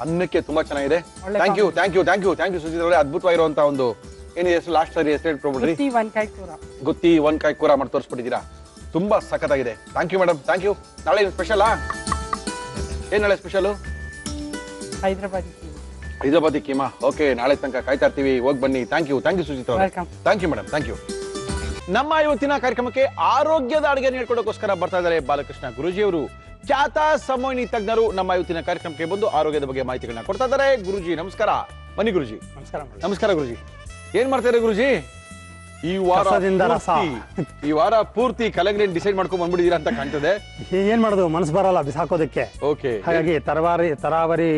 ಅನ್ನಕ್ಕೆ ತುಂಬಾ ಚೆನ್ನಾಗಿದೆ. Thank you thank you thank you thank you Suchitra ಅವರೇ. ಅದ್ಭುತವಾಗಿರುವಂತಹ ಒಂದು ಏನಿದೆ ಹೆಸರು, ಲಾಸ್ಟ್ ಸರಿ ಹೆಸರು ಹೇಳ್ಕೊಬಿಡ್ರಿ. ಗುತ್ತಿ ಒನ್ಕಾಯಿ ಕೂರ. ಗುತ್ತಿ ಒನ್ಕಾಯಿ ಕೂರ ಮಾಡಿ ತೋರಿಸ್ಬಿಟ್ಟಿದ್ದೀರಾ. ತುಂಬಾ ಸಖತ್ತಾಗಿದೆ. Thank you madam, thank you. ನಾಳೆ ಸ್ಪೆಷಲಾ? ಏನ್ ನಾಳೆ ಸ್ಪೆಷಲು? ಹೈದರಾಬಾದಿ ಕೀಮಾ. ಓಕೆ, ನಾಳೆ ತನಕ ಕಾಯ್ತಾ ಇರ್ತೀವಿ, ಹೋಗಿ ಬನ್ನಿ. ಥ್ಯಾಂಕ್ ಯು ಸುಚಿತ್ರಾ ಅವರೇ. Thank you madam, thank you. ನಮ್ಮ ಇವತ್ತಿನ ಕಾರ್ಯಕ್ರಮಕ್ಕೆ ಆರೋಗ್ಯದ ಅಡುಗೆ ಹೇಳ್ಕೊಡೋಕೋಸ್ಕರ ಬರ್ತಾ ಇದ್ದಾರೆ ಬಾಲಕೃಷ್ಣ ಗುರೂಜಿಯವರು. ಖ್ಯಾತ ಸಮೋಹಿನಿ ತಜ್ಞರು ನಮ್ಮ ಇವತ್ತಿನ ಕಾರ್ಯಕ್ರಮಕ್ಕೆ ಬಂದು ಆರೋಗ್ಯದ ಬಗ್ಗೆ ಮಾಹಿತಿಗಳನ್ನ ಕೊಡ್ತಾ ಇದ್ದಾರೆ. ಗುರುಜಿ ನಮಸ್ಕಾರ. ಬನ್ನಿ ಗುರುಜಿ. ನಮಸ್ಕಾರ. ನಮಸ್ಕಾರ ಗುರುಜಿ. ಏನ್ ಮಾಡ್ತಾರೆ ಗುರುಜಿ? ಕಸದಿಂದ ರಸ. ಈ ವಾರ ಪೂರ್ತಿ ಕಲಂಗಡಿ ಡಿಸೈಡ್ ಮಾಡ್ಕೊಂಡ್ ಬಂದ್ಬಿಟ್ಟಿದೀರಾ ಅಂತ ಕಾಣ್ತದೆ. ಏನ್ ಮಾಡೋದು, ಮನಸ್ಸು ಬರಲ್ಲ ಬಿಸಾಕೋದಕ್ಕೆ. ಓಕೆ, ಹಾಗಾಗಿ ತರಾವರಿ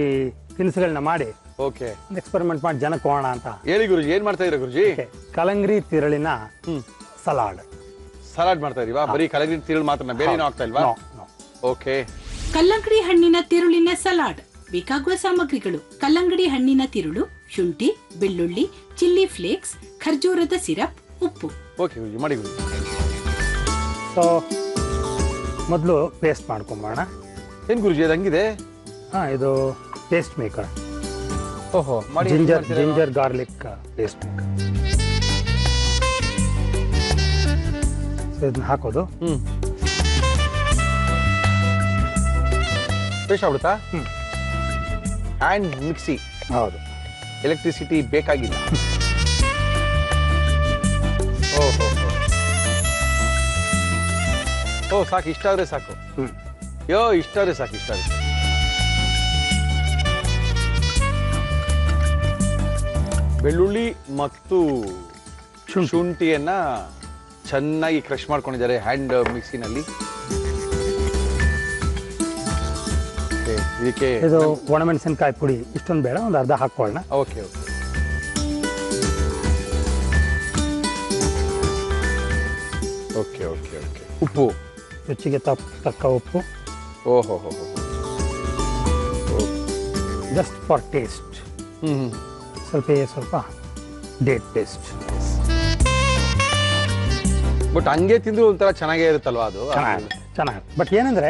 ತಿನಿಸುಗಳನ್ನ ಮಾಡಿ ಓಕೆ, ಒಂದು ಎಕ್ಸ್ಪೆರಿಮೆಂಟ್ ಮಾಡಿ ಜನಕ್ಕೆ ಹೋಗೋಣ ಅಂತ. ಹೇಳಿ ಗುರುಜಿ, ಏನ್ ಮಾಡ್ತಾ ಇದೀರಾ ಗುರುಜಿ? ಕಲಂಗಡಿ ತಿರುಳಿನ ಸಲಾಡ್. ಸಲಾಡ್ ಮಾಡ್ತಾ ಇದೀವಾ? ಬರೀ ಕಲಂಗಡಿ ತಿರುಳು ಮಾತ್ರ, ಬೇರೆ ಏನೂ ಆಗ್ತಾ ಇಲ್ವಾ? ಓಕೆ. ಕಲ್ಲಂಗಡಿ ಹಣ್ಣಿನ ತಿರುಳಿನ ಸಲಾಡ್. ಬೇಕಾಗುವ ಸಾಮಗ್ರಿಗಳು: ಕಲ್ಲಂಗಡಿ ಹಣ್ಣಿನ ತಿರುಳು, ಶುಂಠಿ, ಬೆಳ್ಳುಳ್ಳಿ, ಚಿಲ್ಲಿ ಫ್ಲೇಕ್ಸ್, ಖರ್ಜೂರದ ಸಿರಪ್, ಉಪ್ಪು. ಓಕೆ ಗುರುಜಿ, ಮಾಡಿ ಗುರುಜಿ. ಸೊ ಮೊದಲು ಪೇಸ್ಟ್ ಮಾಡ್ಕೊಂಬೋಣ. ಏನ್ ಗುರುಜಿ ಅದು ಹಂಗಿದೆ? ಇದು ಪೇಸ್ಟ್ ಮೇಕರ್. ಓಹೋ, ಮಾಡಿ. Ginger garlic paste maker. So ಇದನ್ನ ಹಾಕೋದು. ಪೇಸ್ಟ್ ಆಗ್ಬಿಡುತ್ತಾ? Hand mixie. ಹೌದು, ಎಲೆಕ್ಟ್ರಿಸಿಟಿ ಬೇಕಾಗಿಲ್ಲ. ಓ ಸಾಕು, ಇಷ್ಟಾದ್ರೆ ಸಾಕು. ಇಷ್ಟಾದ್ರೆ ಸಾಕು. ಬೆಳ್ಳುಳ್ಳಿ ಮತ್ತು ಶುಂಠಿಯನ್ನ ಚೆನ್ನಾಗಿ ಕ್ರಶ್ ಮಾಡ್ಕೊಂಡಿದ್ದಾರೆ ಹ್ಯಾಂಡ್ ಮಿಕ್ಸಿನಲ್ಲಿ. ಇದಕ್ಕೆ ಇದು ಒಣಮೆಣಸಿನಕಾಯಿ ಪುಡಿ ಇಷ್ಟೊಂದು ಬೇಡ, ಒಂದು ಅರ್ಧ ಹಾಕೊಳ್ಳೋಣ. Okay okay. Okay okay okay. ಉಪ್ಪು, ರುಚಿಗೆ ತಕ್ಕ ಉಪ್ಪು. ಓಹೋ, ಜಸ್ಟ್ ಫಾರ್ ಟೇಸ್ಟ್. ಸ್ವಲ್ಪ ಡೇಟ್ ಪೇಸ್ಟ್. ಬಟ್ ಹಂಗೆ ತಿಂದ್ರು ಒಂಥರ ಚೆನ್ನಾಗೇ ಇರುತ್ತಲ್ವಾ ಅದು? ಚೆನ್ನಾಗಿ. ಬಟ್ ಏನಂದ್ರೆ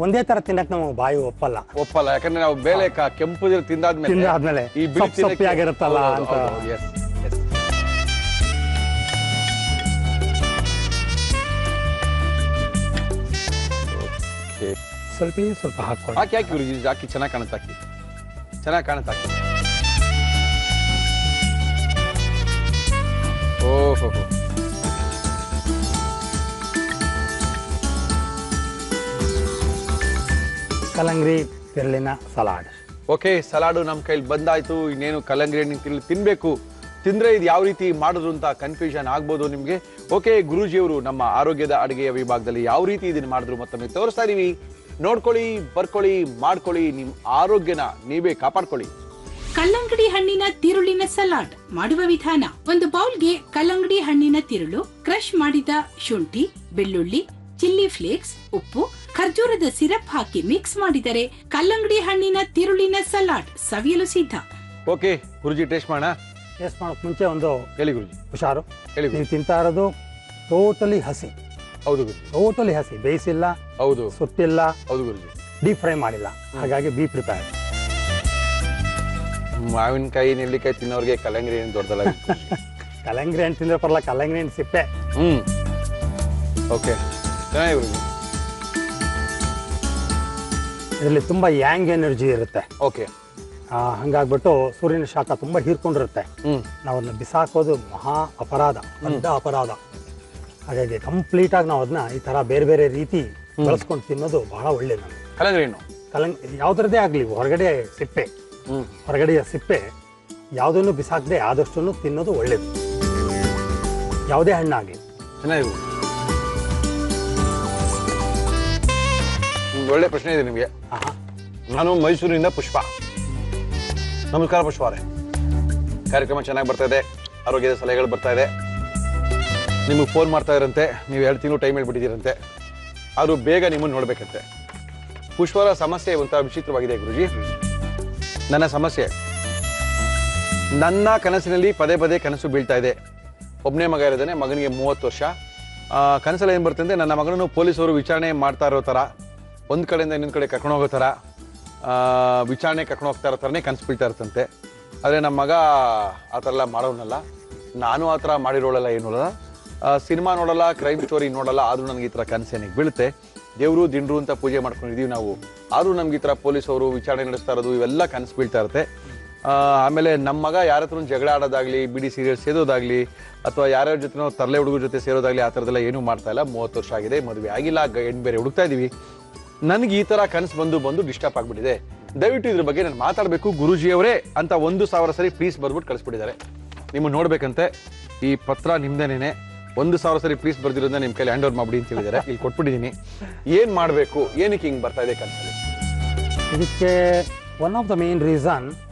ಒಂದೇ ತರ ತಿನ್ನಕ್ ನಾವು ಬಾಯಿ ಒಪ್ಪಲ್ಲ. ಯಾಕಂದ್ರೆ ನಾವು ಬೇಳೆ ಕೆಂಪು ತಿಂದಾದ್ಮೇಲೆ ಈ ಸೊಪ್ಪಿಯಾಗಿರುತ್ತಲ್ಲ ಅಂತ. ಸ್ವಲ್ಪ ಹಾಕೊಳ್ಳಿ. ಹಾಕಿ ಗುರುಜಿ, ಹಾಕಿ. ಚೆನ್ನಾಗಿ ಕಾಣುತ್ತೆ, ಹಾಕಿ. ಓಹೋ, ಕಲ್ಲಂಗಡಿ ತಿರುಳಿನ ಸಲಾಡ್. ಓಕೆ, ಸಲಾಡು ನಮ್ಮ ಕೈಲಿ ಬಂದಾಯ್ತು. ಇನ್ನೇನು ಕಲ್ಲಂಗಡಿ ಹಣ್ಣಿನ ತಿರುಳು ತಿನ್ಬೇಕು. ತಿಂದ್ರೆ ಇದು ಯಾವ ರೀತಿ ಮಾಡಿದ್ರು ಅಂತ ಕನ್ಫ್ಯೂಷನ್ ಆಗ್ಬೋದು ನಿಮ್ಗೆ. ಓಕೆ, ಗುರೂಜಿಯವರು ನಮ್ಮ ಆರೋಗ್ಯದ ಅಡುಗೆಯ ವಿಭಾಗದಲ್ಲಿ ಯಾವ ರೀತಿ ಇದನ್ನ ಮಾಡಿದ್ರು ಮತ್ತೊಮ್ಮೆ ತೋರಿಸ್ತಾ ಇದೀವಿ. ನೋಡ್ಕೊಳ್ಳಿ, ಬರ್ಕೊಳ್ಳಿ, ಮಾಡ್ಕೊಳ್ಳಿ. ನಿಮ್ ಆರೋಗ್ಯನ ನೀವೇ ಕಾಪಾಡ್ಕೊಳ್ಳಿ. ಕಲ್ಲಂಗಡಿ ಹಣ್ಣಿನ ತಿರುಳಿನ ಸಲಾಡ್ ಮಾಡುವ ವಿಧಾನ: ಒಂದು ಬೌಲ್ಗೆ ಕಲ್ಲಂಗಡಿ ಹಣ್ಣಿನ ತಿರುಳು, ಕ್ರಶ್ ಮಾಡಿದ ಶುಂಠಿ, ಬೆಳ್ಳುಳ್ಳಿ, ಚಿಲ್ಲಿ ಫ್ಲೇಕ್ಸ್, ಉಪ್ಪು, ಖರ್ಜೂರದ ಸಿರಪ್ ಹಾಕಿ ಮಿಕ್ಸ್ ಮಾಡಿದರೆ ಕಲ್ಲಂಗಡಿ ಹಣ್ಣಿನ ತಿರುಳಿನ ಸಲಾಡ್ ಸವಿಯಲು ಸಿದ್ಧ. ಓಕೆ ಗುರುಜಿ, ಟೇಸ್ಟ್ ಮಾಡೋಣ. ಟೇಸ್ಟ್ ಮಾಡೋಕ್ ಮುಂಚೆ ಒಂದು ಹೇಳಿ ಗುರುಜಿ. ಹುಷಾರು. ಹೇಳಿ. ನೀವು ತಿಂತಾ ಇರೋದು ಟೋಟಲಿ ಹಸಿ. ಹೌದು ಗುರುಜಿ, ಟೋಟಲಿ ಹಸಿ, ಬೇಯಿಸಿಲ್ಲ. ಹೌದು, ಸುಟ್ಟಿಲ್ಲ. ಹೌದು ಗುರುಜಿ, ಡೀಪ್ ಫ್ರೈ ಮಾಡಿಲ್ಲ. ಹಾಗಾಗಿ ಬಿ ಪ್ರಿಪೇರ್. ಮಾವಿನಕಾಯಿ, ನೆಲ್ಲಿಕಾಯಿ ತಿನ್ನೋರಿಗೆ ಕಲ್ಲಂಗಡಿ ಹಣ್ಣು ದೊಡ್ಡದಲ್ಲ. ಕಲ್ಲಂಗಡಿ ಹಣ್ಣು ತಿಂದ್ರೆ ಪರಲ್ಲ, ಕಲ್ಲಂಗಡಿ ಹಣ್ಣು ಸಿಪ್ಪೆ. ಓಕೆ, ಚೆನ್ನಾಗಿ ಗುರುಜಿ. ಇದರಲ್ಲಿ ತುಂಬಾ ಯಾಂಗ್ ಎನರ್ಜಿ ಇರುತ್ತೆ. ಓಕೆ, ಹಂಗಾಗ್ಬಿಟ್ಟು ಸೂರ್ಯನ ಶಾಖ ತುಂಬಾ ಹೀರ್ಕೊಂಡಿರುತ್ತೆ. ನಾವು ಅದನ್ನ ಬಿಸಾಕೋದು ಮಹಾ ಅಪರಾಧ, ದೊಡ್ಡ ಅಪರಾಧ. ಹಾಗಾಗಿ ಕಂಪ್ಲೀಟ್ ಆಗಿ ನಾವು ಅದನ್ನ ಈ ತರ ಬೇರೆ ಬೇರೆ ರೀತಿ ಬಳಸ್ಕೊಂಡು ತಿನ್ನೋದು ಬಹಳ ಒಳ್ಳೇದು. ನಮಗೆ ಕಲ್ಲಂಗಡಿ ಹಣ್ಣು ಯಾವ್ದ್ರದ್ದೇ ಆಗ್ಲಿ, ಹೊರಗಡೆಯ ಸಿಪ್ಪೆ ಯಾವುದನ್ನು ಬಿಸಾಕದೆ ಆದಷ್ಟು ತಿನ್ನೋದು ಒಳ್ಳೇದು, ಯಾವುದೇ ಹಣ್ಣಾಗ್ಲಿ. ಚೆನ್ನಾಗಿ. ಒಳ್ಳೆ ಪ್ರಶ್ನೆ ಇದೆ ನಿಮಗೆ. ನಾನು ಮೈಸೂರಿನಿಂದ ಪುಷ್ಪ. ನಮಸ್ಕಾರ ಪುಷ್ಪ ಅವರೇ. ಕಾರ್ಯಕ್ರಮ ಚೆನ್ನಾಗಿ ಬರ್ತಾ ಇದೆ, ಆರೋಗ್ಯದ ಸಲಹೆಗಳು ಬರ್ತಾ ಇದೆ. ನಿಮಗೆ ಫೋನ್ ಮಾಡ್ತಾ ಇರಂತೆ, ನೀವು 2 ತಿಂಗಳು ಟೈಮ್ ಹೇಳ್ಬಿಟ್ಟಿದ್ದೀರಂತೆ, ಆದರೂ ಬೇಗ ನಿಮ್ಮನ್ನು ನೋಡ್ಬೇಕಂತೆ. ಪುಷ್ಪರ ಸಮಸ್ಯೆ ಒಂಥರ ವಿಚಿತ್ರವಾಗಿದೆ ಗುರುಜಿ. ನನ್ನ ಸಮಸ್ಯೆ, ನನ್ನ ಕನಸಿನಲ್ಲಿ ಪದೇ ಪದೇ ಕನಸು ಬೀಳ್ತಾ ಇದೆ. ಒಬ್ಬನೇ ಮಗ ಇರೋದಾನೆ, ಮಗನಿಗೆ 30 ವರ್ಷ. ಕನಸಲ್ಲಿ ಏನು ಬರ್ತಂತೆ, ನನ್ನ ಮಗನನ್ನು ಪೊಲೀಸರು ವಿಚಾರಣೆ ಮಾಡ್ತಾ ಇರೋ ಥರ, ಒಂದು ಕಡೆಯಿಂದ ಇನ್ನೊಂದು ಕಡೆ ಕರ್ಕೊಂಡು ಹೋಗೋ ಥರ, ವಿಚಾರಣೆ ಕರ್ಕೊಂಡು ಹೋಗ್ತಾ ಇರೋ ಥರನೇ ಕನಸು ಬೀಳ್ತಾ ಇರ್ತಂತೆ. ಆದರೆ ನಮ್ಮ ಮಗ ಆ ಥರ ಎಲ್ಲ ಮಾಡೋನಲ್ಲ, ನಾನು ಆ ಥರ ಮಾಡಿರೋಳಲ್ಲ, ಏನಲ್ಲ. ಸಿನಿಮಾ ನೋಡಲ್ಲ, ಕ್ರೈಮ್ ಸ್ಟೋರಿ ನೋಡಲ್ಲ, ಆದರೂ ನನಗೆ ಈ ಥರ ಕನಸೇನಿಗೆ ಬೀಳುತ್ತೆ. ದೇವರು ದಿಂಡ್ರು ಅಂತ ಪೂಜೆ ಮಾಡ್ಕೊಂಡಿದ್ದೀವಿ ನಾವು, ಆದರೂ ನಮ್ಗೆ ಈ ಥರ ಪೊಲೀಸವರು ವಿಚಾರಣೆ ನಡೆಸ್ತಾ ಇರೋದು ಇವೆಲ್ಲ ಕನಸು ಬೀಳ್ತಾ ಇರುತ್ತೆ. ಆಮೇಲೆ ನಮ್ಮ ಮಗ ಯಾರ ಹತ್ರ ಜಗಳ ಆಡೋದಾಗ್ಲಿ, ಬಿಡಿ ಸೀರಿಯಲ್ ಸೇದೋದಾಗ್ಲಿ, ಅಥವಾ ಯಾರ್ಯಾರ ಜೊತೆ ತರಲೆ ಹುಡುಗರ ಜೊತೆ ಸೇರೋದಾಗ್ಲಿ, ಆ ಥರದ್ದೆಲ್ಲ ಏನೂ ಮಾಡ್ತಾ ಇಲ್ಲ. 30 ವರ್ಷ ಆಗಿದೆ, ಮದುವೆ ಆಗಿಲ್ಲ, ಹೆಣ್ಣು ಬೇರೆ ಹುಡುಕ್ತಾ ಇದ್ದೀವಿ. ನನಗೆ ಈ ಥರ ಕನಸು ಬಂದು ಡಿಸ್ಟರ್ಬ್ ಆಗಿಬಿಟ್ಟಿದೆ. ದಯವಿಟ್ಟು ಇದ್ರ ಬಗ್ಗೆ ನಾನು ಮಾತಾಡಬೇಕು ಗುರೂಜಿಯವರೇ ಅಂತ 1000 ಸರಿ ಪ್ಲೀಸ್ ಬರ್ಬಿಟ್ಟು ಕಳಿಸ್ಬಿಟ್ಟಿದ್ದಾರೆ. ನಿಮ್ಮನ್ನು ನೋಡ್ಬೇಕಂತೆ. ಈ ಪತ್ರ ನಿಮ್ದೇನೇನೆ 1,000 ಸರಿ ಪ್ಲೀಸ್ ಬರ್ದಿರೋದನ್ನ ನಿಮ್ ಕೈಲಿ ಹ್ಯಾಂಡ್ ಓವರ್ ಮಾಡ್ಬಿಡಿ ಅಂತ ಹೇಳಿದ್ದಾರೆ. ಇಲ್ಲಿ ಕೊಟ್ಬಿಟ್ಟಿದ್ದೀನಿ. ಏನ್ ಮಾಡ್ಬೇಕು, ಏನಕ್ಕೆ ಹಿಂಗ್ ಬರ್ತಾ ಇದೆ ಕನ್ಸಲ್ಲಿ? ಇದಕ್ಕೆ one of the main reason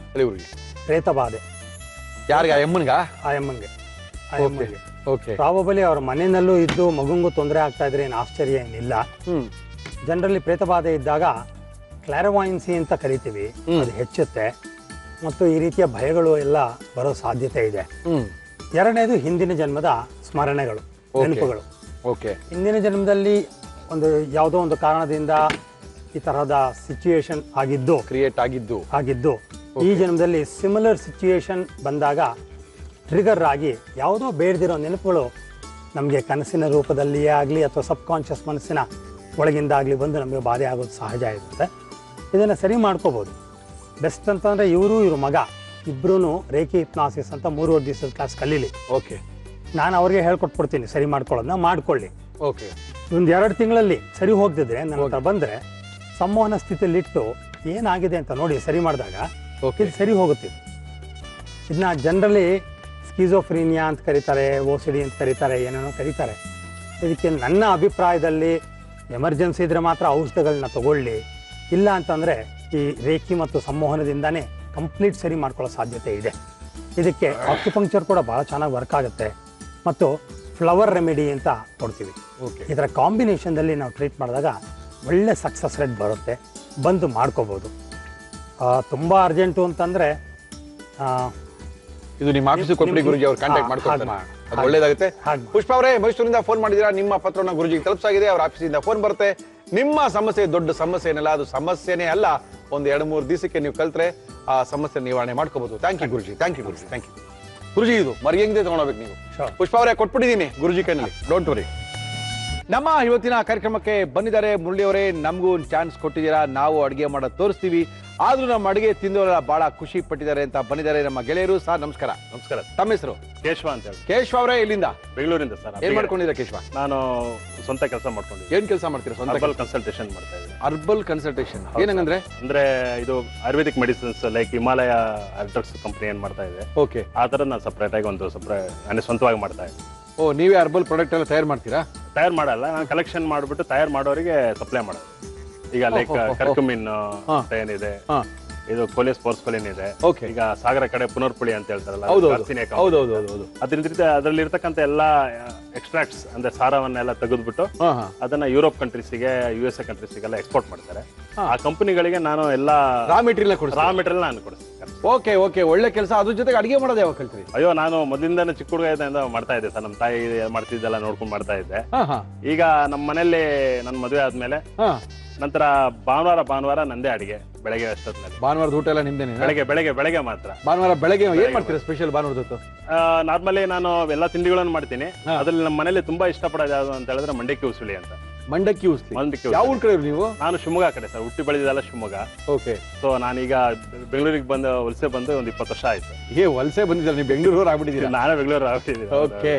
ಇವ್ರಿಗೆ ಪ್ರೇತಬಾಧೆ. ಯಾರಿಗೆ? ಆ ಎಮ್ಮನ್ಗ? ಆ ಎಮ್ಮಂಗೆ ಓಕೆ. ಪ್ರಾಬಬಲಿ ಅವ್ರ ಮನೆಯಲ್ಲೂ ಇದ್ದು ಮಗುಂಗೂ ತೊಂದರೆ ಆಗ್ತಾ ಇದ್ರೆ ಏನು ಆಶ್ಚರ್ಯ ಏನಿಲ್ಲ. ಜನರಲಿ ಪ್ರೇತಬಾಧೆ ಇದ್ದಾಗ ಕ್ಲಾರವಾಯಿನ್ಸಿ ಅಂತ ಕರಿತೀವಿ, ಅದು ಹೆಚ್ಚುತ್ತೆ ಮತ್ತು ಈ ರೀತಿಯ ಭಯಗಳು ಎಲ್ಲ ಬರೋ ಸಾಧ್ಯತೆ ಇದೆ. ಎರಡನೇದು ಹಿಂದಿನ ಜನ್ಮದ ಸ್ಮರಣೆಗಳು, ನೆನಪುಗಳು. ಓಕೆ. ಹಿಂದಿನ ಜನ್ಮದಲ್ಲಿ ಒಂದು ಯಾವುದೋ ಒಂದು ಕಾರಣದಿಂದ ಈ ತರಹದ ಸಿಚುಯೇಷನ್ ಕ್ರಿಯೇಟ್ ಆಗಿದ್ದು ಈ ಜನ್ಮದಲ್ಲಿ ಸಿಮಿಲರ್ ಸಿಚುಯೇಷನ್ ಬಂದಾಗ ಟ್ರಿಗರ್ ಆಗಿ ಯಾವುದೋ ಬೇಡದಿರೋ ನೆನಪುಗಳು ನಮಗೆ ಕನಸಿನ ರೂಪದಲ್ಲಿಯೇ ಆಗಲಿ ಅಥವಾ ಸಬ್ ಕಾನ್ಷಿಯಸ್ ಮನಸ್ಸಿನ ಒಳಗಿಂದ ಆಗಲಿ ಬಂದು ನಮಗೆ ಬಾಧೆ ಆಗೋದು ಸಹಜ ಇರುತ್ತೆ. ಇದನ್ನು ಸರಿ ಮಾಡ್ಕೋಬೋದು. ಬೆಸ್ಟ್ ಅಂತಂದರೆ ಇವ್ರ ಮಗ ಇಬ್ಬರೂ ರೇಖಿ ಹಿಪ್ನಾಸಿಸ್ ಅಂತ 3 ದಿವಸದ ಕ್ಲಾಸ್ ಕಲೀಲಿ. ಓಕೆ. ನಾನು ಅವ್ರಿಗೆ ಹೇಳ್ಕೊಟ್ಬಿಡ್ತೀನಿ ಸರಿ ಮಾಡ್ಕೊಳ್ಳೋದನ್ನ ಮಾಡ್ಕೊಳ್ಳಿ. ಓಕೆ. ಒಂದು 2 ತಿಂಗಳಲ್ಲಿ ಸರಿ ಹೋಗ್ದಿದ್ರೆ ನನ್ನ ಹತ್ರ ಬಂದರೆ ಸಂಮೋಹನ ಸ್ಥಿತಿಯಲ್ಲಿಟ್ಟು ಏನಾಗಿದೆ ಅಂತ ನೋಡಿ ಸರಿ ಮಾಡಿದಾಗ ಇದು ಸರಿ ಹೋಗುತ್ತೆ. ಇದನ್ನ ಜನರಲಿ ಸ್ಕಿಜೋಫ್ರೀನಿಯಾ ಅಂತ ಕರೀತಾರೆ, OCD ಅಂತ ಕರೀತಾರೆ, ಏನೇನೋ ಕರೀತಾರೆ. ಇದಕ್ಕೆ ನನ್ನ ಅಭಿಪ್ರಾಯದಲ್ಲಿ ಎಮರ್ಜೆನ್ಸಿ ಇದ್ರೆ ಮಾತ್ರ ಔಷಧಗಳನ್ನ ತಗೊಳ್ಳಿ, ಇಲ್ಲ ಅಂತಂದರೆ ಈ ರೇಖಿ ಮತ್ತು ಸಂಮೋಹನದಿಂದಾನೇ ಕಂಪ್ಲೀಟ್ ಸರಿ ಮಾಡ್ಕೊಳ್ಳೋ ಸಾಧ್ಯತೆ ಇದೆ. ಇದಕ್ಕೆ ಆಕ್ಯುಪಂಕ್ಚರ್ ಕೂಡ ಭಾಳ ಚೆನ್ನಾಗಿ ವರ್ಕ್ ಆಗುತ್ತೆ ಮತ್ತು ಫ್ಲವರ್ ರೆಮಿಡಿ ಅಂತ ಕೊಡ್ತೀವಿ. ಇದರ ಕಾಂಬಿನೇಷನ್ದಲ್ಲಿ ನಾವು ಟ್ರೀಟ್ ಮಾಡಿದಾಗ ಒಳ್ಳೆ ಸಕ್ಸಸ್ ರೇಟ್ ಬರುತ್ತೆ. ಬಂದು ಮಾಡ್ಕೋಬೋದು. ತುಂಬ ಅರ್ಜೆಂಟು ಅಂತಂದರೆ ಇದು ನಿಮ್ಮ ಆಫೀಸಿಗೆ ಕೊಟ್ಬಿಡಿ ಗುರುಜಿ, ಅವ್ರು ಕಾಂಟ್ಯಾಕ್ಟ್ ಮಾಡ್ಕೊಳ್ತಾರೆ, ಅದು ಒಳ್ಳೇದಾಗುತ್ತೆ. ಪುಷ್ಪ ಅವರೇ, ಮೈಸೂರಿಂದ ಫೋನ್ ಮಾಡಿದ್ದೀರಾ, ನಿಮ್ಮ ಪತ್ರನ ಗುರುಜಿಗೆ ತಲುಪಿಸಾಗಿದೆ. ಅವ್ರ ಆಫೀಸಿಂದ ಫೋನ್ ಬರುತ್ತೆ. ನಿಮ್ಮ ಸಮಸ್ಯೆ ದೊಡ್ಡ ಸಮಸ್ಯೆ ಏನಲ್ಲ, ಅದು ಸಮಸ್ಯೆನೇ ಅಲ್ಲ. ಒಂದು 2-3 ದಿವಸಕ್ಕೆ ನೀವು ಕಲ್ತ್ರೆ ಆ ಸಮಸ್ಯೆ ನಿವಾರಣೆ ಮಾಡ್ಕೋಬಹುದು. Thank you Guruji. Thank you Guruji. ಇದು ಮರಿ ಹೆಂಗಿದೆ ತಗೊಂಡೋಗ್ಬೇಕು ನೀವು. ಪುಷ್ಪ ಅವರೇ, ಕೊಟ್ಬಿಟ್ಟಿದ್ದೀನಿ ಗುರುಜಿ ಕೈನಲ್ಲಿ, ಡೋಂಟ್ ವರಿ. ನಮ್ಮ ಇವತ್ತಿನ ಕಾರ್ಯಕ್ರಮಕ್ಕೆ ಬಂದಿದ್ದಾರೆ ಮುರಳಿ ಅವರೇ. ನಮಗೂ ಒಂದು ಚಾನ್ಸ್ ಕೊಟ್ಟಿದ್ದೀರಾ, ನಾವು ಅಡುಗೆ ಮಾಡೋದು ತೋರಿಸ್ತೀವಿ. ಆದ್ರೂ ನಮ್ಮ ಅಡುಗೆ ತಿಂದವರೆಲ್ಲ ಬಹಳ ಖುಷಿ ಪಟ್ಟಿದ್ದಾರೆ ಅಂತ ಬಂದಿದ್ದಾರೆ ನಮ್ಮ ಗೆಳೆಯರು. ಸರ್ ನಮಸ್ಕಾರ. ನಮಸ್ಕಾರ. ತಮ್ಮ ಹೆಸರು? ಕೇಶವ ಅಂತ ಹೇಳಿ. ಕೇಶವ ಅವರೇ, ಇಲ್ಲಿಂದ? ಬೆಂಗಳೂರಿಂದ ಸರ್. ಏನ್ ಮಾಡ್ಕೊಂಡಿದ್ದೀರಾ ಕೇಶವ? ನಾನು ಸ್ವಂತ ಕೆಲಸ ಮಾಡ್ಕೊಂಡಿದ್ದೀನಿ. ಏನ್ ಕೆಲಸ ಮಾಡ್ತೀರಾ? ಸ್ವಂತ ಹರ್ಬಲ್ ಕನ್ಸಲ್ಟೇಷನ್ ಮಾಡ್ತಾ ಇದ್ದೀನಿ. ಹರ್ಬಲ್ ಕನ್ಸಲ್ಟೇಷನ್ ಏನಂದ್ರೆ? ಅಂದ್ರೆ ಇದು Ayurvedic medicines like Himalaya drugs company ಏನ್ ಮಾಡ್ತಾ ಇದೆ, ಓಕೆ, ಆ ತರ ನಾನು ಸಪ್ರೇಟ್ ಆಗಿ ನಾನು ಸ್ವಂತವಾಗಿ ಮಾಡ್ತಾ ಇದ್ದೀನಿ. ಓ, ನೀವೇ ಹರ್ಬಲ್ ಪ್ರಾಡಕ್ಟ್ ಎಲ್ಲ ತಯಾರು ಮಾಡ್ತೀರಾ? ತಯಾರು ಮಾಡಲ್ಲ, ನಾನು ಕಲೆಕ್ಷನ್ ಮಾಡ್ಬಿಟ್ಟು ತಯಾರು ಮಾಡೋರಿಗೆ ಸಪ್ಲೈ ಮಾಡೋದು. ಈಗ ಲೈಕ್ ಕರ್ಕುಮಿನ್ ಏನಿದೆ, ಇದು ಕೋಲಿಯಸ್ ಪೋರ್ಸ್ಕೊಲಿನ್ ಇದೆ. ಈಗ ಸಾಗರ ಕಡೆ ಪುನರ್ಪುಳಿ ಅಂತ ಹೇಳ್ತಾರಲ್ಲ, ಅದರಲ್ಲಿ ಇರ್ತಕ್ಕಂಥ ಎಲ್ಲಾ ಎಕ್ಸ್ಟ್ರಾಕ್ಟ್ಸ್ ಅಂದ್ರೆ ಸಾರವನ್ನೆಲ್ಲ ತೆಗೆದ್ಬಿಟ್ಟು ಅದನ್ನ ಯುರೋಪ್ ಕಂಟ್ರೀಸ್ಗೆ, USA ಕಂಟ್ರೀಸ್ಗೆಲ್ಲ ಎಕ್ಸ್ಪೋರ್ಟ್ ಮಾಡ್ತಾರೆ. ಆ ಕಂಪನಿಗಳಿಗೆ ನಾನು ಎಲ್ಲಾ ರಾ ಮೆಟೀರಿಯಲ್ ನಾನು ಕೊಡ್ತೀನಿ. ಓಕೆ ಓಕೆ, ಒಳ್ಳೆ ಕೆಲಸ. ಅದ್ರ ಜೊತೆಗೆ ಅಡಿಗೆ ಮಾಡೋದು ಯಾವಾಗ ಕಲ್ತ್ರಿ? ಅಯ್ಯೋ, ನಾನು ಮೊದಲಿಂದ ಚಿಕ್ಕ ಹುಡುಗ ಮಾಡ್ತಾ ಇದ್ದೆ ಸರ್. ನಮ್ಮ ತಾಯಿ ಮಾಡ್ತಿದ್ದೆಲ್ಲ ನೋಡ್ಕೊಂಡು ಮಾಡ್ತಾ ಇದ್ದೆ. ಈಗ ನಮ್ಮ ಮನೇಲಿ ನನ್ನ ಮದುವೆ ಆದ್ಮೇಲೆ ನಂತರ ಭಾನುವಾರ ನಂದೇ ಅಡಿಗೆ, ಬೆಳಗ್ಗೆ ಅಷ್ಟೊತ್ತಿನಲ್ಲಿ. ಭಾನುವಾರದ ಊಟ ಎಲ್ಲ ನಿಮ್ದೇನೆ? ಬೆಳಗ್ಗೆ ಮಾತ್ರ. ಭಾನುವಾರ ಬೆಳಗ್ಗೆ ಏನ್ ಮಾಡ್ತೀರಾ ಸ್ಪೆಷಲ್? ಭಾನುವಾರದ್ದು ನಾರ್ಮಲಿ ನಾನು ಎಲ್ಲಾ ತಿಂಡಿಗಳನ್ನು ಮಾಡ್ತೀನಿ. ಅದ್ರಲ್ಲಿ ನಮ್ಮ ಮನೇಲಿ ತುಂಬಾ ಇಷ್ಟಪಡೋದು ಯಾವ್ದು ಅಂತ ಹೇಳಿದ್ರೆ ಮಂಡಕ್ಕಿ ಉಸುಳಿ ಅಂತ. ಮಂಡಕ್ಕಿ ಉಸುಳಿ? ಯಾವ ಊರ್ ಕಡೆ ನೀವು? ನಾನು ಶಿವಮೊಗ್ಗ ಕಡೆ ಸರ್, ಹುಟ್ಟಿ ಬೆಳೆದಿದ್ದೆಲ್ಲ ಶಿವಮೊಗ್ಗ. ಓಕೆ. ಸೊ ನಾನೀಗ ಬೆಂಗಳೂರಿಗೆ ವಲಸೆ ಬಂದು ಒಂದು 20 ವರ್ಷ ಆಯ್ತು. ವಲಸೆ ಬಂದಿದ್ದಾರೆ ನೀವು? ಬೆಂಗಳೂರು ಆಗ್ಬಿಟ್ಟಿದ್ದೀರಾ? ನಾನೇ ಬೆಂಗಳೂರು ಆಗ್ಬಿಟ್ಟಿದ್ದೀನಿ. Okay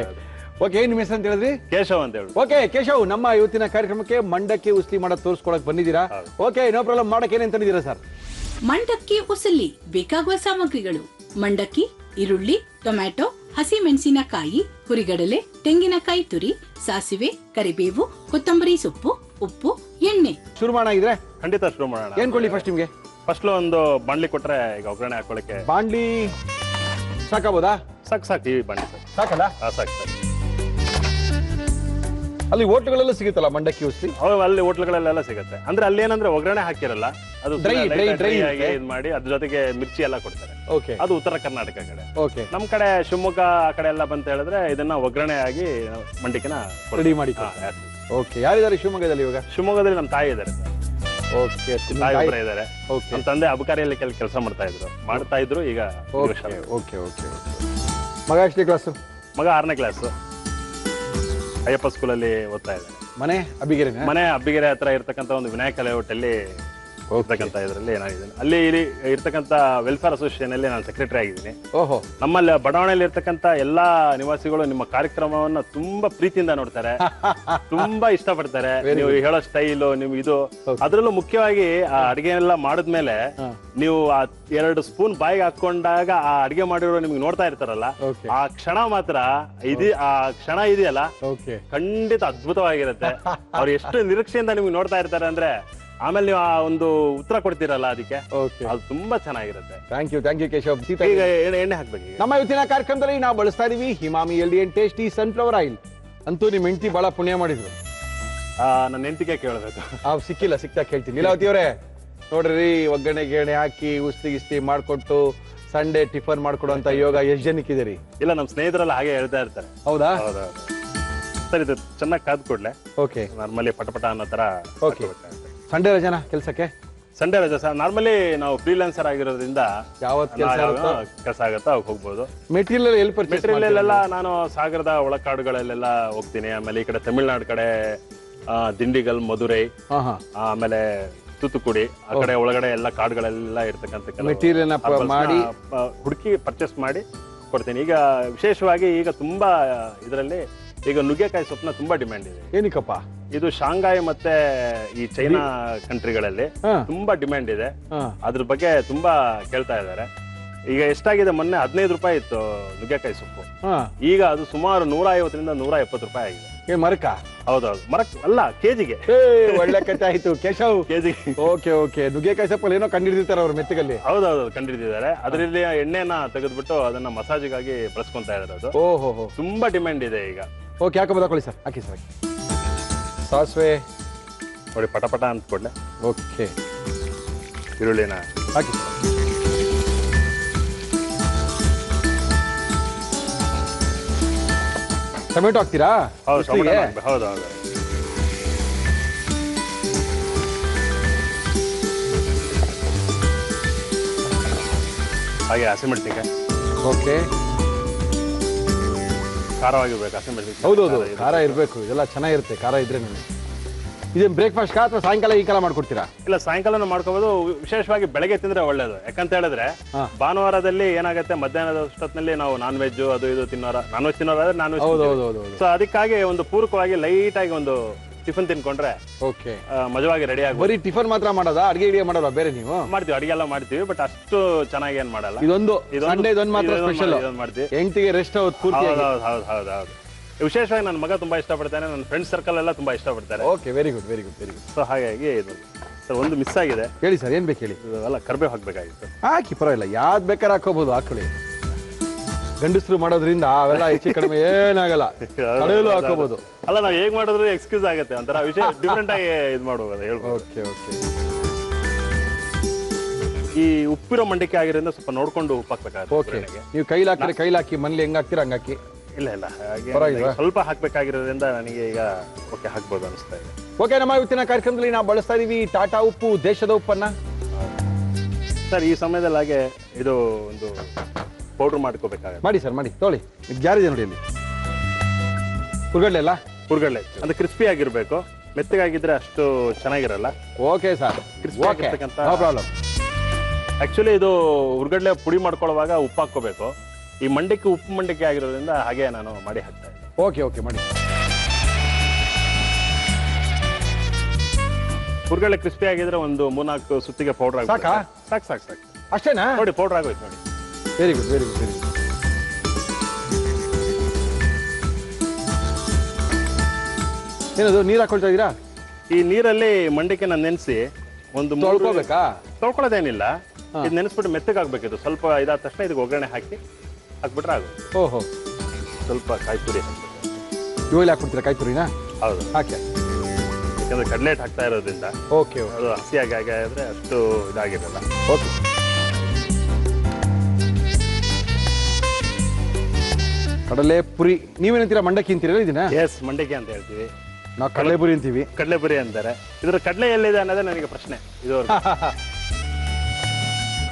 okay. ಏನ್ ಹೆಸರು ಅಂತ ಹೇಳಿದ್ರಿ? ಕೇಶವ್ ಅಂತ ಹೇಳಿ. ಓಕೆ ಕೇಶವ್, ನಮ್ಮ ಇವತ್ತಿನ ಕಾರ್ಯಕ್ರಮಕ್ಕೆ ಮಂಡಕ್ಕಿ ಉಸ್ಲಿ ಮಾಡೋದು ತೋರಿಸ್ಕೊಳಕ್ ಬಂದಿದ್ದೀರಾ. Okay, no problem. ಮಾಡಕ್ಕೆ ಏನೇನ್ ತಂದಿದ್ದೀರಾ ಸರ್? ಮಂಡಕ್ಕಿ ಉಸಲಿ ಬೇಕಾಗುವ ಸಾಮಗ್ರಿಗಳು: ಮಂಡಕ್ಕಿ, ಈರುಳ್ಳಿ, ಟೊಮ್ಯಾಟೊ, ಹಸಿ ಮೆಣಸಿನಕಾಯಿ, ಹುರಿಗಡಲೆ, ತೆಂಗಿನಕಾಯಿ ತುರಿ, ಸಾಸಿವೆ, ಕರಿಬೇವು, ಕೊತ್ತಂಬರಿ ಸೊಪ್ಪು, ಉಪ್ಪು, ಎಣ್ಣೆ. ಶುರು ಮಾಡಾಗಿದ್ರೆ? ಖಂಡಿತ ಶುರು ಮಾಡೋಣ. ಏನ್ ಕೊಡ್ಲಿ ಫಸ್ಟ್ ನಿಮ್ಗೆ? ಫಸ್ಟ್ ಒಂದು ಬಾಣ್ಲಿ ಕೊಟ್ರೆ ಈಗ ಒಗ್ಗರಣೆ ಹಾಕೊಳ್ಳಕ್ಕೆ. ಬಾಣ್ಲಿ ಸಾಕಾಗೋದಾ? ಸಾಕು ಈ ಬಾಣ್ಲಿ ಸರ್. ಸಾಕಲ್ಲ? ಸಾಕು. ಅಲ್ಲಿ ಹೋಟ್ಲುಗಳೆಲ್ಲ ಸಿಗುತ್ತಲ್ಲ ಮಂಡಕ್ಕಿ ಉಸ್ಲಿ? ಅಲ್ಲಿ ಹೋಟ್ಲುಗಳೆಲ್ಲ ಸಿಗುತ್ತೆ. ಅಂದ್ರೆ ಅಲ್ಲಿ ಏನಂದ್ರೆ ಒಗ್ಗರಣೆ ಹಾಕಿರಲ್ಲ, ಅದು ಡ್ರೈ ಮಾಡಿ ಅದ್ರ ಜೊತೆಗೆ ಮಿರ್ಚಿ ಎಲ್ಲ ಕೊಡ್ತಾರೆ. ಓಕೆ. ಅದು ಉತ್ತರ ಕರ್ನಾಟಕ ಕಡೆ. ಓಕೆ. ನಮ್ ಕಡೆ ಶಿವಮೊಗ್ಗ ಆ ಕಡೆ ಎಲ್ಲ ಬಂತ ಹೇಳಿದ್ರೆ ಇದನ್ನ ಒಗ್ಗರಣೆ ಆಗಿ ಮಂಡಕ್ಕಿನ ರೆಡಿ ಮಾಡಿ. ಓಕೆ. ಯಾರಿದ್ದಾರೆ ಶಿವಮೊಗ್ಗದಲ್ಲಿ ಇವಾಗ? ಶಿವಮೊಗ್ಗದಲ್ಲಿ ನಮ್ಮ ತಾಯಿ ಇದ್ದಾರೆ. ಓಕೆ. ತಾಯಿ ಒಬ್ಬರೇ ಇದ್ದಾರೆ. ನಮ್ಮ ತಂದೆ ಅಬಕಾರಿಯಲ್ಲಿ ಕೆಲಸ ಮಾಡ್ತಾ ಇದ್ರು. ಈಗ ಓಕೆ ಓಕೆ ಓಕೆ. ಮಗ ಎಷ್ಟನೇ ಕ್ಲಾಸು? ಮಗ 6ನೇ ಕ್ಲಾಸು. ಅಯ್ಯಪ್ಪ ಸ್ಕೂಲಲ್ಲಿ ಓದ್ತಾ ಇದ್ದಾರೆ. ಮನೆ ಅಬ್ಬಿಗೆರೆ? ಮನೆ ಅಬ್ಬಿಗೆರೆ ಹತ್ರ ಇರ್ತಕ್ಕಂಥ ಒಂದು ವಿನಾಯಕ ಲೇಔಟ್ ಅಲ್ಲಿ ಇರ್ತಕ್ಕಂಥ ಇದರಲ್ಲಿ ಏನಾಗಿದ್ದೀನಿ ಅಲ್ಲಿ ಇಲ್ಲಿ ಇರ್ತಕ್ಕಂಥ ವೆಲ್ಫೇರ್ ಅಸೋಸಿಯೇಷನ್ ಅಲ್ಲಿ ನಾನು ಸೆಕ್ರೆಟರಿ ಆಗಿದ್ದೀನಿ. ಓಹೋ. ನಮ್ಮಲ್ಲಿ ಬಡಾವಣೆಯಲ್ಲಿ ಇರ್ತಕ್ಕಂಥ ಎಲ್ಲಾ ನಿವಾಸಿಗಳು ನಿಮ್ಮ ಕಾರ್ಯಕ್ರಮವನ್ನ ತುಂಬಾ ಪ್ರೀತಿಯಿಂದ ನೋಡ್ತಾರೆ, ತುಂಬಾ ಇಷ್ಟಪಡ್ತಾರೆ. ನೀವು ಹೇಳೋ ಸ್ಟೈಲು ನಿಮ್ ಇದು, ಅದ್ರಲ್ಲೂ ಮುಖ್ಯವಾಗಿ ಆ ಅಡಿಗೆ ಎಲ್ಲ ಮಾಡಿದ್ಮೇಲೆ ನೀವು ಆ 2 ಸ್ಪೂನ್ ಬಾಯಿಗೆ ಹಾಕೊಂಡಾಗ ಆ ಅಡಿಗೆ ಮಾಡಿರೋ ನಿಮ್ಗೆ ನೋಡ್ತಾ ಇರ್ತಾರಲ್ಲ, ಆ ಕ್ಷಣ ಮಾತ್ರ ಆ ಕ್ಷಣ ಇದೆಯಲ್ಲ ಖಂಡಿತ ಅದ್ಭುತವಾಗಿರುತ್ತೆ. ಅವ್ರು ಎಷ್ಟು ನಿರೀಕ್ಷೆಯಿಂದ ನಿಮ್ಗೆ ನೋಡ್ತಾ ಇರ್ತಾರೆ ಅಂದ್ರೆ ಆಮೇಲೆ ನೀವು ಆ ಒಂದು ಉತ್ತರ ಕೊಡ್ತೀರಲ್ಲ ಅದಕ್ಕೆ, ಅದು ತುಂಬಾ ಚೆನ್ನಾಗಿರುತ್ತೆ. Thank you Keshav. ಈಗ ಎಣ್ಣೆ ಹಾಕ್ಬೇಕು. ನಮ್ಮ ಇವತ್ತಿನ ಕಾರ್ಯಕ್ರಮದಲ್ಲಿ ನಾವು ಬಳಸ್ತಾ ಇದೀವಿ Himami healthy and tasty sunflower oil. ಅಂತೂ ನಿಮ್ ಹೆಂಡತಿ ಬಹಳ ಪುಣ್ಯ ಮಾಡಿದ್ರು. ನನ್ನ ಹೆಂಡತಿಗೆ ಕೇಳಬೇಕು, ಸಿಕ್ತಾ ಕೇಳ್ತೀನಿ. ಲೀಲಾವತಿ ಅವರೇ ನೋಡ್ರಿ, ಒಗ್ಗರಣೆ ಹಾಕಿ ಉಸ್ತಿ ಮಾಡ್ಕೊಟ್ಟು ಸಂಡೇ ಟಿಫನ್ ಮಾಡ್ಕೊಡುವಂತ ಯೋಗ ಎಷ್ಟು ಜನಕ್ಕಿದೆ ರೀ? ಇಲ್ಲ, ನಮ್ಮ ಸ್ನೇಹಿತರೆಲ್ಲ ಹಾಗೆ ಹೇಳ್ತಾ ಇರ್ತಾರೆ. ಹೌದಾ? ಸರ್, ಇದು ಚೆನ್ನಾಗಿ ಕಾದ್ ಕೊಡ್ಲೆ. ಓಕೆ. ನಾರ್ಮಲಿ ಪಟಪಟ ಅನ್ನೋ ತರ. ಸಂಡೇ ರಜಾನ ಕೆಲ್ಸಕ್ಕೆ? ಸಂಡೇ ರಜಾ ಸರ್. ನಾರ್ಮಲಿ ನಾವು ಫ್ರೀಲಾನ್ಸರ್ ಆಗಿರೋದ್ರಿಂದ ಯಾವತ್ ಕೆಲಸ ಆಗುತ್ತೋ ಅವಾಗ ಹೋಗ್ಬೋದು. ಮೆಟೀರಿಯಲ್ ಎಲ್ಲಿ ಪರ್ಚೇಸ್? ಮೆಟೀರಿಯಲ್ ಎಲ್ಲ ನಾನು ಸಾಗರದ ಒಳಕಾಡುಗಳಲ್ಲೆಲ್ಲ ಹೋಗ್ತೀನಿ. ಆಮೇಲೆ ಈ ಕಡೆ ತಮಿಳ್ನಾಡು ಕಡೆ ದಿಂಡಿಗಲ್, ಮಧುರೈ, ಆಮೇಲೆ ತೂತುಕುಡಿ ಆ ಕಡೆ ಒಳಗಡೆ ಎಲ್ಲ ಕಾಡುಗಳೆಲ್ಲ ಇರ್ತಕ್ಕಂಥ ಮೆಟೀರಿಯಲ್ ಮಾಡಿ ಹುಡುಕಿ ಪರ್ಚೇಸ್ ಮಾಡಿ ಕೊಡ್ತೀನಿ. ಈಗ ವಿಶೇಷವಾಗಿ ಈಗ ತುಂಬಾ ಇದರಲ್ಲಿ ಈಗ ನುಗ್ಗೆಕಾಯಿ ಸೊಪ್ಪನ್ನ ತುಂಬಾ ಡಿಮ್ಯಾಂಡ್ ಇದೆ. ಏನಕ್ಕಪ್ಪ? ಇದು ಶಾಂಘಾಯ್ ಮತ್ತೆ ಈ ಚೈನಾ ಕಂಟ್ರಿಗಳಲ್ಲಿ ತುಂಬಾ ಡಿಮ್ಯಾಂಡ್ ಇದೆ. ಅದ್ರ ಬಗ್ಗೆ ತುಂಬಾ ಕೇಳ್ತಾ ಇದ್ದಾರೆ. ಈಗ ಎಷ್ಟಾಗಿದೆ, ಮೊನ್ನೆ 15 ರೂಪಾಯಿ ಇತ್ತು ನುಗ್ಗೆಕಾಯಿ ಸೊಪ್ಪು, ಈಗ ಅದು ಸುಮಾರು 150ರಿಂದ 170 ರೂಪಾಯಿ ಆಗಿದೆ. ಮರಕ? ಹೌದೌದು, ಮರಕ್ ಅಲ್ಲ, ಕೆಜಿಗೆ. ಒಳ್ಳೆ ಕಥೆ ಆಯ್ತು ಕೇಶವ್. ಕೆಜಿಗೆ. ಓಕೆ. ನುಗ್ಗೆಕಾಯಿ ಸೊಪ್ಪಲ್ಲಿ ಏನೋ ಕಂಡಿಡ್ದಿರ್ತಾರೆ ಅವ್ರ ಮೆತ್ತಗಲ್ಲಿ. ಹೌದೌದು, ಕಂಡಿಡಿದಿದ್ದಾರೆ. ಅದರಲ್ಲಿ ಎಣ್ಣೆನ ತೆಗೆದ್ಬಿಟ್ಟು ಅದನ್ನ ಮಸಾಜಿಗಾಗಿ ಬಳಸ್ಕೊಂತ ಇದಾರೆ. ಅದು ಓಹೋ, ತುಂಬಾ ಡಿಮ್ಯಾಂಡ್ ಇದೆ ಈಗ. ಓಕೆ, ಹಾಕಿ ಸರ್. ಹಾಕಿ ಸರ್. ಸಾಸಿವೆ ನೋಡಿ, ಪಟಪಟ ಅಂತ ಕೊಡ್ಲೆ. ಓಕೆ. ಈರುಳ್ಳಿನ ಹಾಕಿ ಸರ್. ಟೊಮೆಟೊ ಹಾಕ್ತೀರಾ? ಹೌದು. ಹಾಗೆ ಹಸಿಮೆಣಸಿನಕಾಯಿ. ಓಕೆ. ಖಾರವಾಗಿರ್ಬೇಕು ಹಸಿಮೆಣಸಿನಕಾಯಿ. ಹೌದೌದು, ಖಾರ ಇರಬೇಕು. ಇದೆಲ್ಲ ಚೆನ್ನಾಗಿರುತ್ತೆ ಖಾರ ಇದ್ರೆ. ಇದೇನು ಬ್ರೇಕ್ಫಾಸ್ಟ್ ಅಥವಾ ಸಾಯಂಕಾಲ ಈ ಕಾಲ ಮಾಡ್ಕೊಡ್ತೀರಾ? ಇಲ್ಲ, ಸಾಯಂಕಾಲನೂ ಮಾಡ್ಕೋಬಹುದು. ವಿಶೇಷವಾಗಿ ಬೆಳಗ್ಗೆ ತಿಂದ್ರೆ ಒಳ್ಳೇದು. ಯಾಕಂತ ಹೇಳಿದ್ರೆ ಭಾನುವಾರದಲ್ಲಿ ಏನಾಗುತ್ತೆ, ಮಧ್ಯಾಹ್ನದ ಅಷ್ಟೊತ್ತಿನಲ್ಲಿ ನಾವು ನಾನ್ ವೆಜ್ ಅದು ಇದು ತಿನ್ನೋರ, ನಾನ್ ವೆಜ್ ತಿನ್ನೋರಾದ್ರೆ ನಾನ್ ವೆಜ್. ಸೊ ಅದಕ್ಕಾಗಿ ಒಂದು ಪೂರಕವಾಗಿ ಲೈಟ್ ಆಗಿ ಒಂದು ಟಿಫನ್ ತಿನ್ಕೊಂಡ್ರೆ ಓಕೆ ಮಜವಾಗಿ ರೆಡಿ ಆಗಿ. ಬರೀ ಟಿಫನ್ ಮಾತ್ರ ಮಾಡೋದಾ? ಅಡಿಗೆ ಮಾಡೋದಾ ಬೇರೆ? ನೀವು ಮಾಡ್ತೀವಿ, ಅಡಿಗೆ ಎಲ್ಲ ಮಾಡ್ತೀವಿ, ಬಟ್ ಅಷ್ಟು ಚೆನ್ನಾಗಿ ಏನ್ ಮಾಡಲ್ಲ. ಇದೊಂದು ಸಂಡೇ ಇದೊಂದು ಮಾತ್ರ ಸ್ಪೆಷಲ್ ಮಾಡ್ತೀವಿ. ಹೆಂಡತಿಗೆ ರೆಸ್ಟ್ ಪೂರ್ತಿ. ಹೌದು. ವಿಶೇಷವಾಗಿ ನನ್ನ ಮಗ ತುಂಬಾ ಇಷ್ಟಪಡ್ತಾನೆ, ನನ್ನ ಫ್ರೆಂಡ್ ಸರ್ಕಲ್ ಎಲ್ಲ ತುಂಬಾ ಇಷ್ಟಪಡ್ತಾರೆ. Okay, very good. ಸೊ ಹಾಗಾಗಿ ಇದು ಸರ್ ಒಂದು ಮಿಸ್ ಆಗಿದೆ. ಹೇಳಿ ಸರ್, ಏನ್ ಬೇಕು ಹೇಳಿ. ಎಲ್ಲ ಕರ್ಬೇವು ಹಾಕ್ಬೇಕಾಗಿತ್ತು. ಹಾಕಿ, ಪರವಾಗಿಲ್ಲ, ಯಾವ್ದು ಬೇಕಾದ್ರೆ ಹಾಕೋಬಹುದು. ಹಾಕೊಳ್ಳಿ. ಗಂಡಸರು ಮಾಡೋದ್ರಿಂದ ಅವೆಲ್ಲ ಹೆಚ್ಚು ಕಡಿಮೆ ಏನಾಗಲ್ಲ, ಕಡೆಯಲ್ಲೂ ಹಾಕೋಬಹುದು. ಅಲ್ಲ, ನಾವು ಹೇಗ್ ಮಾಡಿದ್ರು ಎಕ್ಸ್ಕ್ಯೂಸ್ ಆಗುತ್ತೆ, ಒಂಥರ ವಿಷಯ ಡಿಫ್ರೆಂಟ್ ಆಗಿ ಇದು ಮಾಡುವಾಗ ಹೇಳ್ಬೋದು. ಓಕೆ. ಈ ಉಪ್ಪಿರೋ ಮಂಡಿಕೆ ಆಗಿರೋದ್ರಿಂದ ಸ್ವಲ್ಪ ನೋಡ್ಕೊಂಡು ಉಪ್ಪು ಹಾಕ್ಬೇಕಾಗುತ್ತೆ. ಓಕೆ, ನೀವು ಕೈಲಿ ಹಾಕಿ ಮನೇಲಿ ಹೆಂಗ್ ಹಾಕ್ತೀರಾ ಹಂಗ್ ಹಾಕಿ. ಇಲ್ಲ ಹಾಗೆ ಸ್ವಲ್ಪ ಹಾಕ್ಬೇಕಾಗಿರೋದ್ರಿಂದ ನನಗೆ ಈಗ ಓಕೆ ಹಾಕ್ಬೋದು ಅನಿಸ್ತಾ ಇದೆ. ಓಕೆ, ನಮ್ಮ ಇವತ್ತಿನ ಕಾರ್ಯಕ್ರಮದಲ್ಲಿ ನಾವು ಬಳಸ್ತಾ ಇದೀವಿ ಟಾಟಾ ಉಪ್ಪು, ದೇಶದ ಉಪ್ಪನ್ನ. ಸರ್, ಈ ಸಮಯದಲ್ಲಿ ಹಾಗೆ ಇದು ಒಂದು ಪೌಡರ್ ಮಾಡ್ಕೋಬೇಕಾಗುತ್ತೆ. ಮಾಡಿ ಸರ್, ಮಾಡಿ ತೊಗೊಳ್ಳಿ. ಜಾರಿದೆ ನೋಡಿ ಅಲ್ಲಿ ಹುರ್ಗಡ್ಲೆ ಅಲ್ಲ? ಹುರ್ಗಡ್ಲೆ ಅಂದ್ರೆ ಕ್ರಿಸ್ಪಿ ಆಗಿರ್ಬೇಕು. ಮೆತ್ತಗಾಗಿದ್ರೆ ಅಷ್ಟು ಚೆನ್ನಾಗಿರಲ್ಲ. Okay sir, no problem. Actually ಇದು ಹುರ್ಗಡ್ಲೆ ಪುಡಿ ಮಾಡ್ಕೊಳ್ಳುವಾಗ ಉಪ್ಪು ಹಾಕೋಬೇಕು. ಈ ಮಂಡಿಕೆ ಉಪ್ಪು ಮಂಡಿಕೆ ಆಗಿರೋದ್ರಿಂದ ಹಾಗೆ ನಾನು ಮಾಡಿ ಹಾಕ್ತಾ ಇದ್ದೆ. ಓಕೆ, ಮಾಡಿ. ಹುರ್ಗಡ್ಲೆ ಕ್ರಿಸ್ಪಿ ಆಗಿದ್ರೆ ಒಂದು 3-4 ಸುತ್ತಿಗೆ ಪೌಡರ್ ಆಗಿ ಸಾಕು. ಅಷ್ಟೇನಾ? ನೋಡಿ, ಪೌಡರ್ ಆಗೋಯ್ತು ನೋಡಿ. Very good. ಏನದು ನೀರು ಹಾಕೊಳ್ತಾ ಇದೀರಾ? ಈ ನೀರಲ್ಲಿ ಮಂಡಿಕೆನ ನೆನೆಸಿ ಒಂದು ತೊಳ್ಕೊಬೇಕಾ? ತೊಳ್ಕೊಳ್ಳೋದೇನಿಲ್ಲ, ಇದು ನೆನೆಸ್ಬಿಟ್ಟು ಮೆತ್ತಗಾಗ್ಬೇಕಿದು. ಸ್ವಲ್ಪ ಇದಾದ ತಕ್ಷಣ ಇದಕ್ಕೆ ಒಗ್ಗರಣೆ ಹಾಕ್ಬಿಟ್ರೆ ಆಗುತ್ತೆ. ಓಹೋ, ಸ್ವಲ್ಪ ಕಾಯಿ ತುರಿ ಇವಾಗ ಹಾಕ್ಬಿಡ್ತೀರಾ ಕಾಯಿ ತುರಿನಾ? ಹೌದು, ಹಾಕಿ. ಯಾಕಂದ್ರೆ ಕಡ್ಲೆ ಹಿಟ್ಟು ಹಾಕ್ತಾ ಇರೋದ್ರಿಂದ ಓಕೆ ಅದು ಹಸಿಯಾಗಿ ಆಗಿದ್ರೆ ಅಷ್ಟು ಇದಾಗಿರಲ್ಲ. ಓಕೆ, ಕಡಲೆ ಪುರಿ ನೀವೇನಂತೀರಾ? ಮಂಡಕ್ಕಿ ಅಂತೀರಲ್ಲ ಇದನ್ನ? ಎಸ್, ಮಂಡಕ್ಕಿ ಅಂತ ಹೇಳ್ತೀವಿ ನಾವು. ಕಡಲೆಪುರಿ ಅಂತೀವಿ. ಕಡಲೆಪುರಿ ಅಂತಾರೆ. ಇದ್ರ ಕಡಲೆ ಎಲ್ಲಿದೆ ಅನ್ನೋದೇ ನನಗೆ ಪ್ರಶ್ನೆ. ಇದು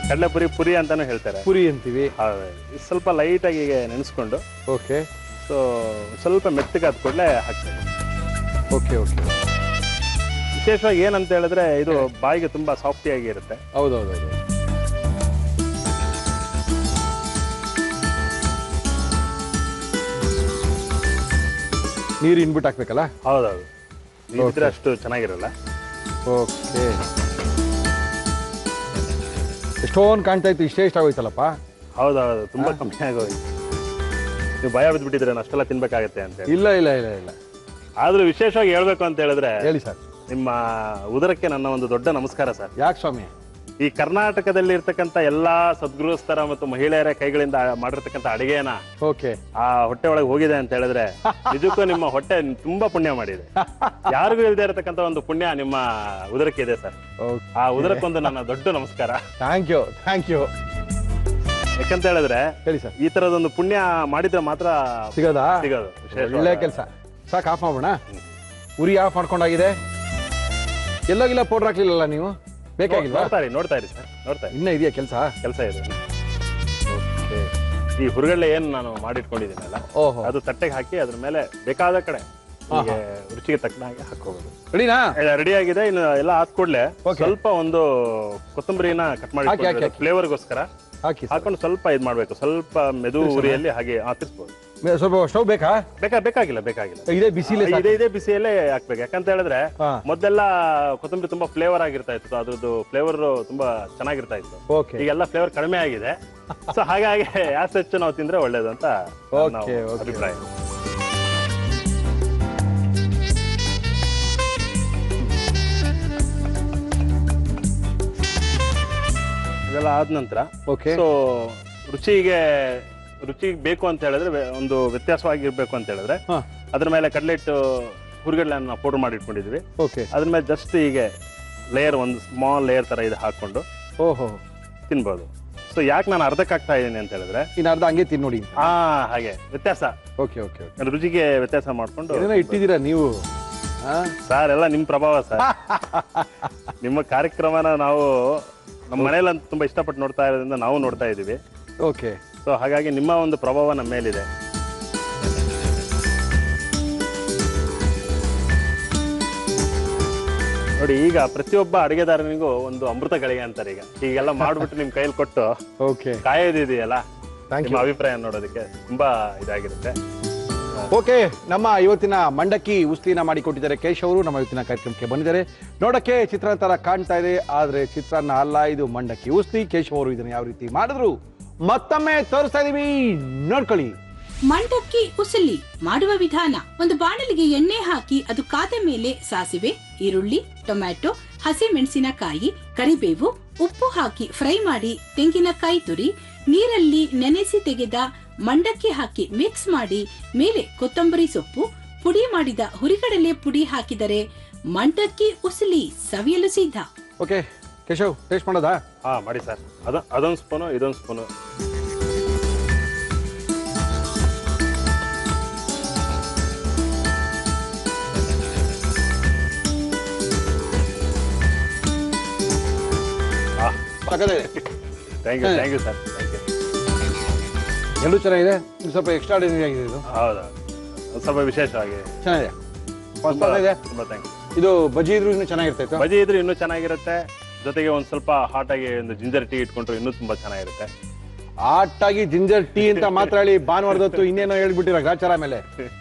ಕಡಲೆಪುರಿ ಪುರಿ ಅಂತಾನು ಹೇಳ್ತಾರೆ. ಪುರಿ ಅಂತೀವಿ. ಸ್ವಲ್ಪ ಲೈಟ್ ಆಗಿ ನೆನೆಸ್ಕೊಂಡು ವಿಶೇಷವಾಗಿ ಏನಂತ ಹೇಳಿದ್ರೆ ಇದು ಬಾಯಿಗೆ ತುಂಬಾ ಸಾಫ್ಟಿಯಾಗಿ ಇರುತ್ತೆ. ಹೌದೌದೌದು. ನೀರು ಇನ್ಬಿಟ್ಟು ಹಾಕ್ಬೇಕಲ್ಲ? ಹೌದೌದು, ಇದ್ರೆ ಅಷ್ಟು ಚೆನ್ನಾಗಿರಲ್ಲ. ಓಕೆ, ಎಷ್ಟೊಂದು ಕಾಣ್ತಾ ಇತ್ತು, ಇಷ್ಟೇ ಇಷ್ಟ ಆಗೋಯ್ತಲ್ಲಪ್ಪ. ಹೌದೌದು, ತುಂಬಾ ಕಮ್ಮಿ ಆಗೋಯ್ತು. ನೀವು ಭಯ ಬಿದ್ದುಬಿಟ್ಟಿದ್ರೆ ಅಷ್ಟೆಲ್ಲ ತಿನ್ಬೇಕಾಗತ್ತೆ ಅಂತ ಹೇಳಿ. ಇಲ್ಲ ಇಲ್ಲ ಇಲ್ಲ ಇಲ್ಲ. ಆದ್ರೂ ವಿಶೇಷವಾಗಿ ಹೇಳ್ಬೇಕು ಅಂತ ಹೇಳಿದ್ರೆ, ಹೇಳಿ ಸರ್. ನಿಮ್ಮ ಉದರಕ್ಕೆ ನನ್ನ ಒಂದು ದೊಡ್ಡ ನಮಸ್ಕಾರ ಸರ್. ಯಾಕೆ ಸ್ವಾಮಿ? ಈ ಕರ್ನಾಟಕದಲ್ಲಿ ಇರ್ತಕ್ಕಂಥ ಎಲ್ಲಾ ಸದ್ಗೃಹಸ್ಥರ ಮತ್ತು ಮಹಿಳೆಯರ ಕೈಗಳಿಂದ ಮಾಡಿರ್ತಕ್ಕಂಥ ಅಡಿಗೆನ ಓಕೆ ಆ ಹೊಟ್ಟೆ ಒಳಗೆ ಹೋಗಿದೆ ಅಂತ ಹೇಳಿದ್ರೆ ನಿಜಕ್ಕೂ ನಿಮ್ಮ ಹೊಟ್ಟೆ ತುಂಬಾ ಪುಣ್ಯ ಮಾಡಿದೆ. ಯಾರಿಗೂ ಇಲ್ಲದೆ ಇರತಕ್ಕಂಥ ಒಂದು ಪುಣ್ಯ ನಿಮ್ಮ ಉದರಕ್ಕೆ ಇದೆ ಸರ್. ಆ ಉದರಕ್ಕೊಂದು ನನ್ನ ದೊಡ್ಡ ನಮಸ್ಕಾರ. Thank you, thank you. ಯಾಕಂತ ಹೇಳಿದ್ರೆ ಹೇಳಿ ಸರ್. ಈ ತರದೊಂದು ಪುಣ್ಯ ಮಾಡಿದ್ರೆ ಮಾತ್ರ ಸಿಗೋದಾ? ಸಿಗೋದು. ಒಳ್ಳೆ ಕೆಲಸ. ಸಾಕು, ಆಫ್ ಮಾಡೋಣ. ಉರಿ ಆಫ್ ಮಾಡ್ಕೊಂಡಾಗಿದೆ. ಎಲ್ಲೋಗಿಲ್ಲ ಪೌಡರ್ ಹಾಕ್ಲಿಲ್ಲಲ್ಲ ನೀವು? ಬೇಕಾಗಿಲ್ವಾ? ನೋಡ್ತಾ ಇರಿ ಸರ್, ನೋಡ್ತಾ ಇರಿ. ಇನ್ನ ಇದೆಯಾ ಕೆಲಸ ಇದೆ. ಈ ಹುರುಗಡ್ಲೆ ಏನು ನಾನು ಮಾಡಿಟ್ಕೊಂಡಿದ್ದೀನಲ್ಲ, ಅದು ತಟ್ಟೆಗೆ ಹಾಕಿ ಅದ್ರ ಮೇಲೆ ಬೇಕಾದ ಕಡೆ ರುಚಿಗೆ ತಕ್ಕನ ಹಾಕಿ ಹಾಕೋಬಹುದು. ರೆಡಿನಾ? ರೆಡಿ ಆಗಿದೆ. ಇನ್ನು ಎಲ್ಲ ಹಾಕೊಡ್ಲೆ ಸ್ವಲ್ಪ ಒಂದು ಕೊತ್ತಂಬರಿನ ಕಟ್ ಮಾಡಿ ಫ್ಲೇವರ್ಗೋಸ್ಕರ ಹಾಕೊಂಡು ಸ್ವಲ್ಪ ಇದ್ ಮಾಡ್ಬೇಕು. ಸ್ವಲ್ಪ ಮೆದು ಉರಿಯಲ್ಲಿ ಹಾಗೆ ತಿರ್ಸ್ಬೋದು. ಸ್ವಲ್ಪ ಸ್ಟವ್ ಬೇಕಾ? ಬೇಕಾಗಿಲ್ಲ. ಇದೇ ಬಿಸಿಲೇ ಇದೇ ಬಿಸಿಯಲ್ಲೇ ಹಾಕ್ಬೇಕು. ಯಾಕಂತ ಹೇಳಿದ್ರೆ ಮೊದಲೆಲ್ಲ ಕೊತ್ತಂಬರಿ ತುಂಬಾ ಫ್ಲೇವರ್ ಆಗಿರ್ತಾ ಇತ್ತು, ಅದ್ರದ್ದು ಫ್ಲೇವರ್ ತುಂಬಾ ಚೆನ್ನಾಗಿರ್ತಾ ಇತ್ತು. ಈಗೆಲ್ಲ ಫ್ಲೇವರ್ ಕಡಿಮೆ ಆಗಿದೆ. ಸೊ ಹಾಗಾಗಿ ಯಾಸ್ ಹೆಚ್ಚು ನಾವು ತಿಂದ್ರೆ ಒಳ್ಳೇದು ಅಂತ ಅಭಿಪ್ರಾಯ. ಇದೆಲ್ಲ ಆದ ನಂತರ ಸೊ ರುಚಿಗೆ ಬೇಕು ಅಂತ ಹೇಳಿದ್ರೆ ಒಂದು ವ್ಯತ್ಯಾಸವಾಗಿರ್ಬೇಕು ಅಂತ ಹೇಳಿದ್ರೆ ಅದ್ರ ಮೇಲೆ ಕಡ್ಲೆಟ್ಟು ಹುರುಗಡ್ಲೆಯನ್ನು ನಾವು ಪೌಡರ್ ಮಾಡಿ ಇಟ್ಕೊಂಡಿದ್ವಿ. ಅದ್ರ ಮೇಲೆ ಜಸ್ಟ್ ಹೀಗೆ ಲೇಯರ್, ಒಂದು ಸ್ಮಾಲ್ ಲೇಯರ್ ತರ ಇದು ಹಾಕೊಂಡು ತಿನ್ಬೋದು. ಸೊ ಯಾಕೆ ನಾನು ಅರ್ಧಕ್ಕೆ ಹಾಕ್ತಾ ಇದ್ದೀನಿ ಅಂತ ಹೇಳಿದ್ರೆ ಇನ್ನು ಅರ್ಧ ಹಂಗೆ ತಿನ್ ನೋಡಿ. ಹಾಗೆ ವ್ಯತ್ಯಾಸ. ರುಚಿಗೆ ವ್ಯತ್ಯಾಸ ಮಾಡ್ಕೊಂಡು ಇಟ್ಟಿದ್ದೀರಾ ನೀವು ಸರ್. ಎಲ್ಲ ನಿಮ್ ಪ್ರಭಾವ ಸರ್. ನಿಮ್ಮ ಕಾರ್ಯಕ್ರಮನ ನಾವು ನಮ್ಮ ಮನೇಲಿ ತುಂಬಾ ಇಷ್ಟಪಟ್ಟು ನೋಡ್ತಾ ಇರೋದ್ರಿಂದ ನಾವು ನೋಡ್ತಾ ಇದೀವಿ. ಓಕೆ. ಸೊ ಹಾಗಾಗಿ ನಿಮ್ಮ ಒಂದು ಪ್ರಭಾವ ನಮ್ಮ ಮೇಲಿದೆ. ನೋಡಿ, ಈಗ ಪ್ರತಿಯೊಬ್ಬ ಅಡಿಗೆದಾರನಿಗೂ ಒಂದು ಅಮೃತ ಗಳಿಗೆ ಅಂತಾರೆ. ಈಗೆಲ್ಲ ಮಾಡ್ಬಿಟ್ಟು ನಿಮ್ ಕೈಯಲ್ಲಿ ಕೊಟ್ಟು ಕಾಯೋದಿದೆಯಲ್ಲ, ನಿಮ್ಮ ಅಭಿಪ್ರಾಯ ನೋಡೋದಕ್ಕೆ ತುಂಬಾ ಇದಾಗಿರುತ್ತೆ. ಓಕೆ, ನಮ್ಮ ಇವತ್ತಿನ ಮಂಡಕ್ಕಿ ಉಸ್ಲಿನ ಮಾಡಿಕೊಟ್ಟಿದ್ದಾರೆ ಕೇಶವ್ ಅವರು. ನಮ್ಮ ಇವತ್ತಿನ ಕಾರ್ಯಕ್ರಮಕ್ಕೆ ಬಂದಿದ್ದಾರೆ. ನೋಡಕ್ಕೆ ಚಿತ್ರಾನ್ನ ತರ ಕಾಣ್ತಾ ಇದೆ, ಆದ್ರೆ ಚಿತ್ರಾನ್ನ ಅಲ್ಲ, ಇದು ಮಂಡಕ್ಕಿ ಉಸ್ಲಿ. ಕೇಶವ್ ಅವರು ಇದನ್ನ ಯಾವ ರೀತಿ ಮಾಡಿದ್ರು ಮತ್ತೊಮ್ಮೆ ತೋರಿಸ್ತಾ ಇದೀವಿ, ನೋಡ್ಕೊಳ್ಳಿ. ಮಂಡಕ್ಕಿ ಉಸಲಿ ಮಾಡುವ ವಿಧಾನ: ಒಂದು ಬಾಣಲಿಗೆ ಎಣ್ಣೆ ಹಾಕಿ ಅದು ಕಾದ ಮೇಲೆ ಸಾಸಿವೆ, ಈರುಳ್ಳಿ, ಟೊಮ್ಯಾಟೊ, ಹಸಿ ಮೆಣಸಿನಕಾಯಿ, ಕರಿಬೇವು, ಉಪ್ಪು ಹಾಕಿ ಫ್ರೈ ಮಾಡಿ ತೆಂಗಿನಕಾಯಿ ತುರಿ, ನೀರಲ್ಲಿ ನೆನೆಸಿ ತೆಗೆದ ಮಂಡಕ್ಕಿ ಹಾಕಿ ಮಿಕ್ಸ್ ಮಾಡಿ ಮೇಲೆ ಕೊತ್ತಂಬರಿ ಸೊಪ್ಪು, ಪುಡಿ ಮಾಡಿದ ಹುರಿಗಡಲೆ ಪುಡಿ ಹಾಕಿದರೆ ಮಂಡಕ್ಕಿ ಉಸಲಿ ಸವಿಯಲು ಸಿದ್ಧ. ಓಕೆ ಕೇಶವ್, ಟೇಸ್ಟ್ ಮಾಡೋದಾ? ಮಾಡಿ ಸರ್. ಅದೊಂದು ಸ್ಪೂನು, ಇದೊಂದು ಸ್ಪೂನು. Thank you sir. ಎಲ್ಲೂ ಚೆನ್ನಾಗಿದೆ. ಸ್ವಲ್ಪ ಎಕ್ಸ್ಟ್ರಾರ್ಡಿನರಿ ಆಗಿದೆ ಇದು. ಹೌದಾ, ಸ್ವಲ್ಪ ವಿಶೇಷವಾಗಿ ಚೆನ್ನಾಗಿದೆ. ತುಂಬಾ ಥ್ಯಾಂಕ್ಸ್. ಇದು ಬಜ್ಜಿ ಇದ್ರು ಇನ್ನೂ ಚೆನ್ನಾಗಿರ್ತೈತೆ. ಬಜ್ಜಿ ಇದ್ರೆ ಇನ್ನೂ ಚೆನ್ನಾಗಿರುತ್ತೆ. ಜೊತೆಗೆ ಒಂದ್ ಸ್ವಲ್ಪ ಹಾಟ್ ಆಗಿ ಒಂದು ಜಿಂಜರ್ ಟೀ ಇಟ್ಕೊಂಡ್ರೆ ಇನ್ನೂ ತುಂಬಾ ಚೆನ್ನಾಗಿರುತ್ತೆ. ಹಾಟ್ ಆಗಿ ಜಿಂಜರ್ ಟೀ ಅಂತ ಮಾತ್ರ ಹೇಳಿ ಭಾನುವಾರದೊತ್ತು ಇನ್ನೇನೋ ಹೇಳ್ಬಿಟ್ಟಿರ ಗಾಚಾರ ಮೇಲೆ.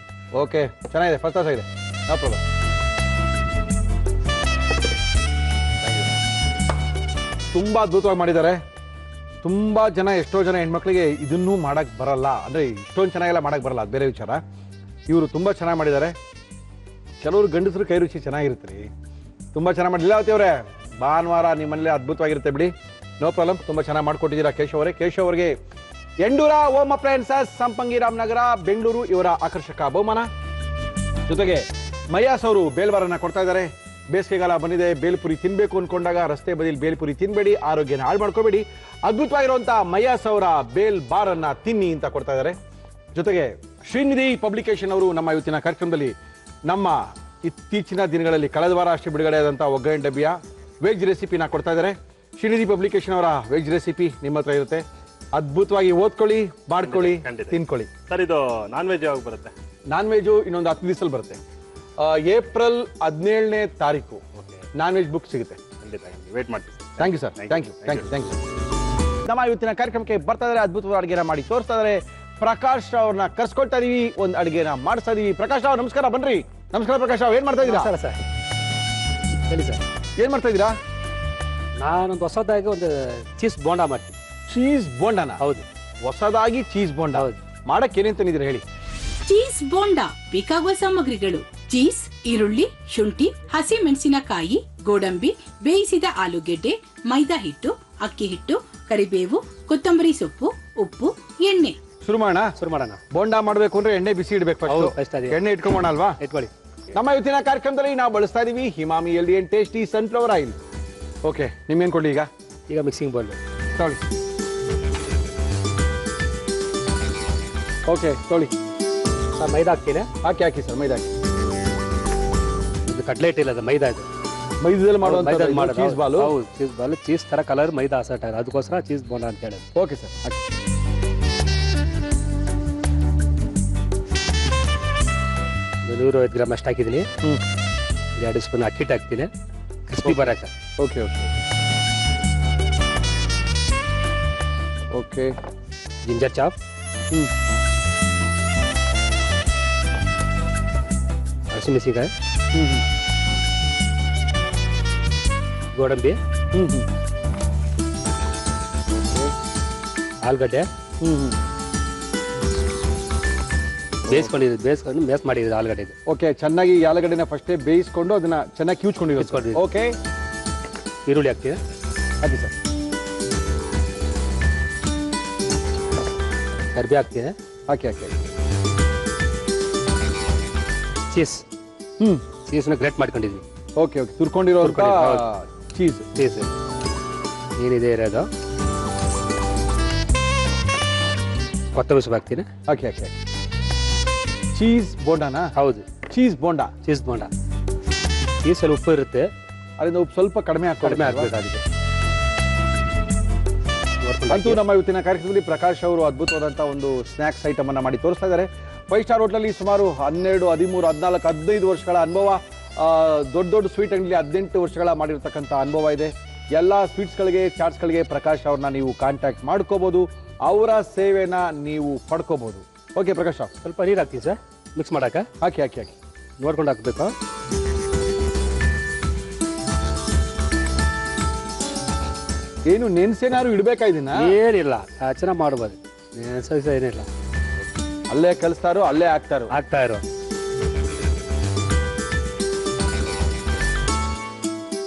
ಓಕೆ, ಚೆನ್ನಾಗಿದೆ, ಫಸ್ಟ್ ಕ್ಲಾಸ್ ಆಗಿದೆ. No problem. ತುಂಬಾ ಅದ್ಭುತವಾಗಿ ಮಾಡಿದ್ದಾರೆ. ತುಂಬಾ ಜನ, ಎಷ್ಟೋ ಜನ ಹೆಣ್ಮಕ್ಳಿಗೆ ಇದನ್ನೂ ಮಾಡಕ್ ಬರಲ್ಲ, ಅಂದ್ರೆ ಇಷ್ಟೊಂದು ಚೆನ್ನಾಗೆಲ್ಲ ಮಾಡಕ್ ಬರಲ್ಲ, ಅದು ಬೇರೆ ವಿಚಾರ. ಇವರು ತುಂಬಾ ಚೆನ್ನಾಗಿ ಮಾಡಿದ್ದಾರೆ. ಕೆಲವರು ಗಂಡಸರು ಕೈ ರುಚಿ ಚೆನ್ನಾಗಿರುತ್ತೆ ರೀ, ತುಂಬಾ ಚೆನ್ನಾಗಿ ಮಾಡಿಲ್ಲ. ಅವತ್ತೇ ಭಾನುವಾರ ನಿಮ್ಮಲ್ಲೇ ಅದ್ಭುತವಾಗಿರುತ್ತೆ ಬಿಡಿ, ನೋ ಪ್ರಾಬ್ಲಮ್. ತುಂಬಾ ಚೆನ್ನಾಗಿ ಮಾಡ್ಕೊಟ್ಟಿದ್ದೀರಾ ಕೇಶವ್ ಅವರೇ. ಕೇಶವ್ ಅವರಿಗೆ ಎಂಡೂರ ಓಮ್ ಅಪ್ಲಯನ್ಸಸ್, ಸಂಪಂಗಿ ರಾಮನಗರ, ಬೆಂಗಳೂರು ಇವರ ಆಕರ್ಷಕ ಬಹುಮಾನ. ಜೊತೆಗೆ ಮಯಾಸ್ ಅವರು ಬೇಲ್ವಾರನ್ನ ಕೊಡ್ತಾ ಇದ್ದಾರೆ. ಬೇಸಿಗೆಗಾಲ ಬಂದಿದೆ, ಬೇಲ್ಪುರಿ ತಿನ್ಬೇಕು ಅನ್ಕೊಂಡಾಗ ರಸ್ತೆ ಬದಿಯಲ್ಲಿ ಬೇಲ್ಪುರಿ ತಿನ್ಬೇಡಿ, ಆರೋಗ್ಯನ ಹಾಳು ಮಾಡ್ಕೋಬೇಡಿ. ಅದ್ಭುತವಾಗಿರುವಂತಹ ಮಯಾಸ್ ಅವರ ಬೇಲ್ ಬಾರ್ ಅನ್ನ ತಿನ್ನಿ ಅಂತ ಕೊಡ್ತಾ ಇದ್ದಾರೆ. ಜೊತೆಗೆ ಶ್ರೀನಿಧಿ ಪಬ್ಲಿಕೇಶನ್ ಅವರು ನಮ್ಮ ಇವತ್ತಿನ ಕಾರ್ಯಕ್ರಮದಲ್ಲಿ ನಮ್ಮ ಇತ್ತೀಚಿನ ದಿನಗಳಲ್ಲಿ ಕಳೆದ ವಾರ ಅಷ್ಟೇ ಬಿಡುಗಡೆ ಆದಂತಹ ಒಗ್ಗರಣೆ ಡಬ್ಬಿಯ ವೆಜ್ ರೆಸಿಪಿನ ಕೊಡ್ತಾ ಇದ್ದಾರೆ. ಶ್ರೀನಿಧಿ ಪಬ್ಲಿಕೇಶನ್ ಅವರ ವೆಜ್ ರೆಸಿಪಿ ನಿಮ್ಮ ಹತ್ರ ಇರುತ್ತೆ. ಅದ್ಭುತವಾಗಿ ಓದ್ಕೊಳ್ಳಿ, ಮಾಡ್ಕೊಳ್ಳಿ, ತಿನ್ಕೊಳ್ಳಿ. ಸರ್, ಇದು ನಾನ್ ವೆಜ್ ಯಾವಾಗ ಬರುತ್ತೆ? ನಾನ್ ವೆಜ್ ಇನ್ನೊಂದು 10 ದಿವಸದಲ್ಲಿ ಬರುತ್ತೆ. ಏಪ್ರಿಲ್ 17ನೇ ತಾರೀಕು ನಾನ್ ವೆಜ್ ಬುಕ್ ಸಿಗುತ್ತೆ. ಖಂಡಿತ ವೇಟ್ ಮಾಡ್ತೀವಿ. Thank you sir, thank you, thank you, thank you. ನಮ್ಮ ಇವತ್ತಿನ ಕಾರ್ಯಕ್ರಮಕ್ಕೆ ಬರ್ತಾ ಇದ್ದಾರೆ, ಅದ್ಭುತವಾದ ಅಡುಗೆನ ಮಾಡಿ ತೋರಿಸ್ತಾ ಇದ್ದಾರೆ. ಪ್ರಕಾಶ್ ಅವ್ರನ್ನ ಕರ್ಸ್ಕೊಳ್ತಾ ಇದೀವಿ, ಒಂದು ಅಡುಗೆನ ಮಾಡಿಸ್ತಾ ಇದೀವಿ. ಪ್ರಕಾಶ್ ರಾವ್ ನಮಸ್ಕಾರ, ಬನ್ರಿ. ನಮಸ್ಕಾರ ಪ್ರಕಾಶ್ ರಾವ್, ಏನ್ ಮಾಡ್ತಾ ಇದ್ದೀರಾ? ಸರ್ ಹೇಳಿ ಸರ್. ಏನ್ ಮಾಡ್ತಾ ಇದ್ದೀರಾ? ನಾನೊಂದು ಹೊಸದಾಗಿ ಒಂದು ಚೀಸ್ ಬೋಂಡಾ ಮಾಡ್ತೀನಿ. ಚೀಸ್ ಬೋಂಡಾನ? ಹೌದು. ಹೊಸದಾಗಿ ಚೀಸ್ ಬೋಂಡಾ. ಹೌದು. ಮಾಡಕ್ಕೆ ಏನೇನ್ ತಂದಿದ್ದೀರಾ ಹೇಳಿ? ಚೀಸ್ ಬೋಂಡಾ ಬೇಕಾಗುವ ಸಾಮಗ್ರಿಗಳು: ಚೀಸ್, ಈರುಳ್ಳಿ, ಶುಂಠಿ, ಹಸಿ ಮೆಣಸಿನಕಾಯಿ, ಗೋಡಂಬಿ, ಬೇಯಿಸಿದ ಆಲೂಗೆಡ್ಡೆ, ಮೈದಾ ಹಿಟ್ಟು, ಅಕ್ಕಿ ಹಿಟ್ಟು, ಕರಿಬೇವು, ಕೊತ್ತಂಬರಿ ಸೊಪ್ಪು, ಉಪ್ಪು, ಎಣ್ಣೆ. ಶುರು ಮಾಡೋಣ. ಬೋಂಡಾ ಮಾಡಬೇಕು ಅಂದ್ರೆ ಎಣ್ಣೆ ಬಿಸಿ ಇಡಬೇಕು. ಎಣ್ಣೆ ಇಟ್ಕೊಂಬೋಣ ಅಲ್ವಾ? ಇಟ್ಕೊಳ್ಳಿ. ನಮ್ಮ ಇವತ್ತಿನ ಕಾರ್ಯಕ್ರಮದಲ್ಲಿ ನಾವು ಬಳಸ್ತಾ ಇದೀವಿ Himami healthy and tasty sunflower oil. Okay, ನಿಮ್ಗೇನ್ ಕೊಡ್ಲಿ ಈಗ ಮಿಕ್ಸಿಂಗ್ ಬೌಲ್ ತೊಳಿ. ಓಕೆ ತೊಳಿ. ಸರ್ ಮೈದಾ ಹಾಕ್ತೀನಿ. ಹಾಕಿ ಸರ್, ಮೈದಾ ಹಾಕಿ. ಇದು ಕಟ್ಲೆಟ್ ಇಲ್ಲ, ಅದು ಮೈದಾ. ಇದು ಮೈದಾದಲ್ಲಿ ಮಾಡುವಂತ ಚೀಸ್ ಬಾಲು. ಹೌದು, ಚೀಸ್ ಬಾಲು. ಚೀಸ್ ತರ ಕಲರ್ ಮೈದಾ ಅಸಟ್ ಆಗಿದೆ, ಅದಕ್ಕೋಸ್ಕರ ಚೀಸ್ ಬೋಂಡಾ ಅಂತ ಹೇಳೋದು. ಓಕೆ ಸರ್, ಹಾಕಿ. 150 ಗ್ರಾಮ್ ಅಷ್ಟು ಹಾಕಿದ್ದೀನಿ. 2 ಸ್ಪೂನ್ ಅಕ್ಕಿ ಹಿಟ್ಟು ಹಾಕ್ತೀನಿ, ಕ್ರಿಸ್ಪಿ ಬರಕ್ಕೆ. Okay okay okay. Ginger chop, ಹಸಿಮೆಣಸಿನಕಾಯಿ, ಗೋಡಂಬಿ, ಆಲೂಗಡ್ಡೆ ಬೇಯಿಸ್ಕೊಂಡು ಮೇಸ್ ಮಾಡಿದ್ದು ಆಲೂಗಡ್ಡೆ. ಓಕೆ, ಚೆನ್ನಾಗಿ ಆಲೂಗಡ್ಡೆನ ಫಸ್ಟೇ ಬೇಯಿಸ್ಕೊಂಡು ಅದನ್ನ ಚೆನ್ನಾಗಿ ಕ್ಯೂಚ್ಕೊಂಡಿದ್ದೀವಿ. ಓಕೆ, ಈರುಳ್ಳಿ ಹಾಕ್ತೀವಿ. ಹಾಕಿ ಸರ್. ಕರ್ಬಿ ಹಾಕ್ತೀನಿ. ಹಾಕಿ ಹಾಕಿ. ಚೀಸ್ನ ಗ್ರೇಟ್ ಮಾಡ್ಕೊಂಡಿದ್ವಿ. ಓಕೆ ಓಕೆ, ತುರ್ಕೊಂಡಿರೋ ಚೀಸ್ ಏನಿದೆ ಇರೋದು. ಕೊತ್ತಂಬರಿ ಸೊಪ್ಪು ಹಾಕ್ತೀನಿ. ಹಾಕಿ ಹಾಕಿ ಹಾಕಿ. ಚೀಸ್ ಬೋಂಡಾನಾ? ಹೌದು, ಚೀಸ್ ಬೋಂಡಾ. ಚೀಸಲ್ಲಿ ಉಪ್ಪು ಇರುತ್ತೆ, ಅದರಿಂದ ಉಪ್ಪು ಸ್ವಲ್ಪ ಕಡಿಮೆ ಹಾಕಬೇಕು. ಅದಕ್ಕೆ ಅಂತೂ ನಮ್ಮ ಇವತ್ತಿನ ಕಾರ್ಯಕ್ರಮದಲ್ಲಿ ಪ್ರಕಾಶ್ ಅವರು ಅದ್ಭುತವಾದಂಥ ಒಂದು ಸ್ನ್ಯಾಕ್ಸ್ ಐಟಮ್ ಅನ್ನ ಮಾಡಿ ತೋರಿಸ್ತಾ ಇದ್ದಾರೆ. 5 ಸ್ಟಾರ್ ಹೋಟ್ಲಲ್ಲಿ ಸುಮಾರು 12, 13, 14, 15 ವರ್ಷಗಳ ಅನುಭವ. ದೊಡ್ಡ ದೊಡ್ಡ ಸ್ವೀಟ್ ಅಂಗಡಿ 18 ವರ್ಷಗಳ ಮಾಡಿರ್ತಕ್ಕಂಥ ಅನುಭವ ಇದೆ. ಎಲ್ಲ ಸ್ವೀಟ್ಸ್ಗಳಿಗೆ, ಚಾಟ್ಸ್ಗಳಿಗೆ ಪ್ರಕಾಶ್ ಅವ್ರನ್ನ ನೀವು ಕಾಂಟ್ಯಾಕ್ಟ್ ಮಾಡ್ಕೋಬಹುದು, ಅವರ ಸೇವೆನ ನೀವು ಪಡ್ಕೋಬಹುದು. ಓಕೆ ಪ್ರಕಾಶ್ ರಾವ್, ಸ್ವಲ್ಪ ನೀರು ಹಾಕ್ತೀನಿ ಸರ್, ಮಿಕ್ಸ್ ಮಾಡಕ್ಕೆ. ಹಾಕಿ ಹಾಕಿ ಹಾಕಿ. ನೋಡ್ಕೊಂಡು ಹಾಕ್ಬೇಕು. ಏನು ನೆನ್ಸೇನಾದ್ರು ಇಡ್ಬೇಕಾ ಇದನ್ನ? ಏನಿಲ್ಲ, ಚೆನ್ನಾಗಿ ಮಾಡ್ಬೋದು. ನೆನ್ಸ ಏನಿಲ್ಲ, ಅಲ್ಲೇ ಕಲಿಸ್ತಾರೋ ಅಲ್ಲೇ ಆಗ್ತಾ ಇರೋ.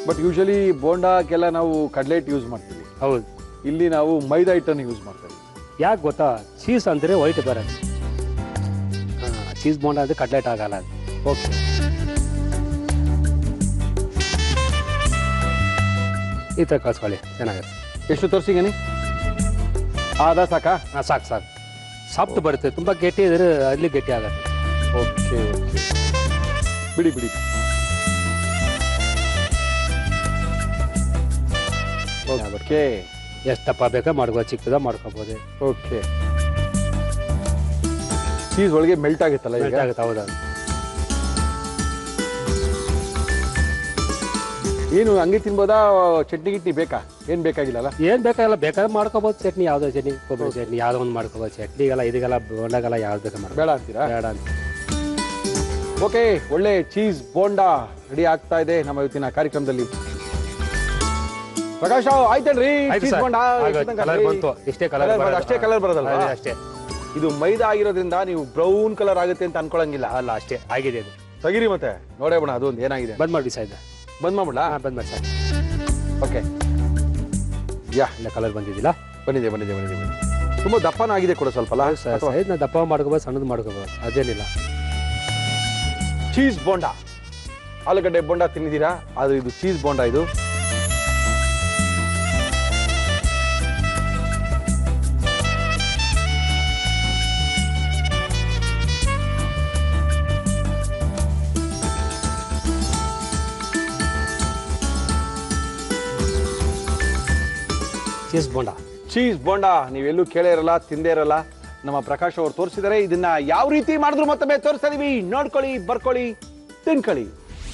ಬಟ್ ಯೂಶಲಿ ಬೋಂಡಾಕ್ಕೆಲ್ಲ ನಾವು ಕಡ್ಲೆ ಹಿಟ್ಟು ಯೂಸ್ ಮಾಡ್ತೀವಿ. ಹೌದು, ಇಲ್ಲಿ ನಾವು ಮೈದಾ ಹಿಟ್ಟನ್ನು ಯೂಸ್ ಮಾಡ್ತೀವಿ. ಯಾಕೆ ಗೊತ್ತಾ? ಚೀಸ್ ಅಂದರೆ ವೈಟ್ ಬರೋದು. ಚೀಸ್ ಬೋಂಡಾ ಅಂದರೆ ಕಡ್ಲೆಟ್ ಆಗಲ್ಲ ಅದು. ಓಕೆ, ಈ ಥರ ಕಳ್ಸ್ಕೊಳ್ಳಿ, ಚೆನ್ನಾಗಿರುತ್ತೆ. ಎಷ್ಟು ತೋರಿಸಿಗನಿ? ಅದ ಸಾಕಾ? ಹಾಂ, ಸಾಕು. ಸಾಫ್ಟ್ ಬರುತ್ತೆ. ತುಂಬ ಗಟ್ಟಿ ಇದ್ರೆ ಅಲ್ಲಿ ಗಟ್ಟಿ ಆಗುತ್ತೆ. ಓಕೆ ಓಕೆ, ಬಿಡಿ. ಓಕೆ, ಎಷ್ಟು ದಪ್ಪ ಬೇಕಾ ಮಾಡ್ಬೋದು, ಚಿಕ್ಕದ ಮಾಡ್ಕೋಬೋದು. ಓಕೆ, ಚೀಸ್ ಒಳಗೆ ಮೆಲ್ಟ್ ಆಗುತ್ತಲ್ಲ ಈಗ? ಮೆಲ್ಟ್ ಆಗುತ್ತೆ, ಹೌದು. ಏನು ಹಂಗೆ ತಿನ್ಬೋದಾ? ಚಟ್ನಿ ಗಿಟ್ನಿ ಬೇಕಾ? ಏನು ಬೇಕಾಗಿಲ್ಲಲ್ಲ? ಏನು ಬೇಕಾಗಿಲ್ಲ, ಬೇಕಾದ್ರೆ ಮಾಡ್ಕೋಬೋದು. ಚಟ್ನಿ ಯಾವುದೋ ಚಟ್ನಿ, ಕೊಬ್ಬರಿ ಚಟ್ನಿ ಯಾವುದೋ ಒಂದು ಮಾಡ್ಕೋಬೋದು. ಚಟ್ನಿಗೆಲ್ಲ ಇದಕ್ಕೆಲ್ಲ ಬೋಂಡಾಗೆಲ್ಲ ಯಾವ್ದು ಬೇಕಾ ಮಾಡ್ಬೋದು. ಬೇಡ ಅಂತೀರಾ? ಬೇಡ ಅಂತ. ಓಕೆ, ಒಳ್ಳೆ ಚೀಸ್ ಬೋಂಡಾ ರೆಡಿ ಆಗ್ತಾ ಇದೆ ನಮ್ಮ ಇವತ್ತಿನ ಕಾರ್ಯಕ್ರಮದಲ್ಲಿ. ಪ್ರಕಾಶ್ ರಾವ್, ಆಯ್ತೇನ್ರಿ ಚೀಸ್ ಬೋಂಡಾ? ಕಲರ್ ಬಂತು, ಇಷ್ಟೇ ಕಲರ್ ಅಷ್ಟೇ ಕಲರ್ ಬರೋದಲ್ಲ? ಅಷ್ಟೇ. ಇದು ಮೈದಾ ಆಗಿರೋದ್ರಿಂದ ನೀವು ಬ್ರೌನ್ ಕಲರ್ ಆಗುತ್ತೆ ಅಂತ ಅನ್ಕೊಳಂಗಿಲ್ಲ. ಅಲ್ಲ, ಅಷ್ಟೇ ಆಗಿದೆ. ಅದು ತೆಗಿರಿ ಮತ್ತೆ ನೋಡೋಣ ಅದೊಂದು ಏನಾಗಿದೆ. ಬಂದ್ ಮಾಡಿ ಸಾಯ್ದ. ಬಂದ್ ಮಾಡ್ಬಿಡ್ಲಾ? ಬಂದ್ ಮಾಡಿ ಸಾಕು. ಓಕೆ, ಯಾ, ಇಲ್ಲ ಕಲರ್ ಬಂದಿದ್ದಿಲ್ಲ. ಬಂದಿದೆ. ತುಂಬಾ ದಪ್ಪನ ಆಗಿದೆ ಕೂಡ ಸ್ವಲ್ಪ ಅಲ್ಲ? ಸೈಜ್ನ ದಪ್ಪ ಮಾಡ್ಕೋಬೋದು, ಸಣ್ಣದು ಮಾಡ್ಕೋಬೋದು, ಅದೇನಿಲ್ಲ. ಚೀಸ್ ಬೋಂಡಾ, ಆಲೂಗಡ್ಡೆ ಬೋಂಡಾ ತಿನ್ನಿದ್ದೀರಾ? ಆದ್ರೆ ಇದು ಚೀಸ್ ಬೋಂಡಾ. ಇದು ಚೀಸ್ ಬೋಂಡಾ ನೀವೆಲ್ಲೂ ಕೇಳೇ ಇರಲ್ಲ, ತಿಂದೇ ಇರಲ್ಲ. ನಮ್ಮ ಪ್ರಕಾಶ್ ಅವರು ತೋರಿಸಿದ್ದಾರೆ. ಇದನ್ನ ಯಾವ ರೀತಿ ಮಾಡಿದ್ರು ಮತ್ತೊಮ್ಮೆ ತೋರಿಸ್ತಾ ಇದೀವಿ. ನೋಡ್ಕೊಳ್ಳಿ, ಬರ್ಕೊಳ್ಳಿ, ತಿನ್ಕೊಳ್ಳಿ.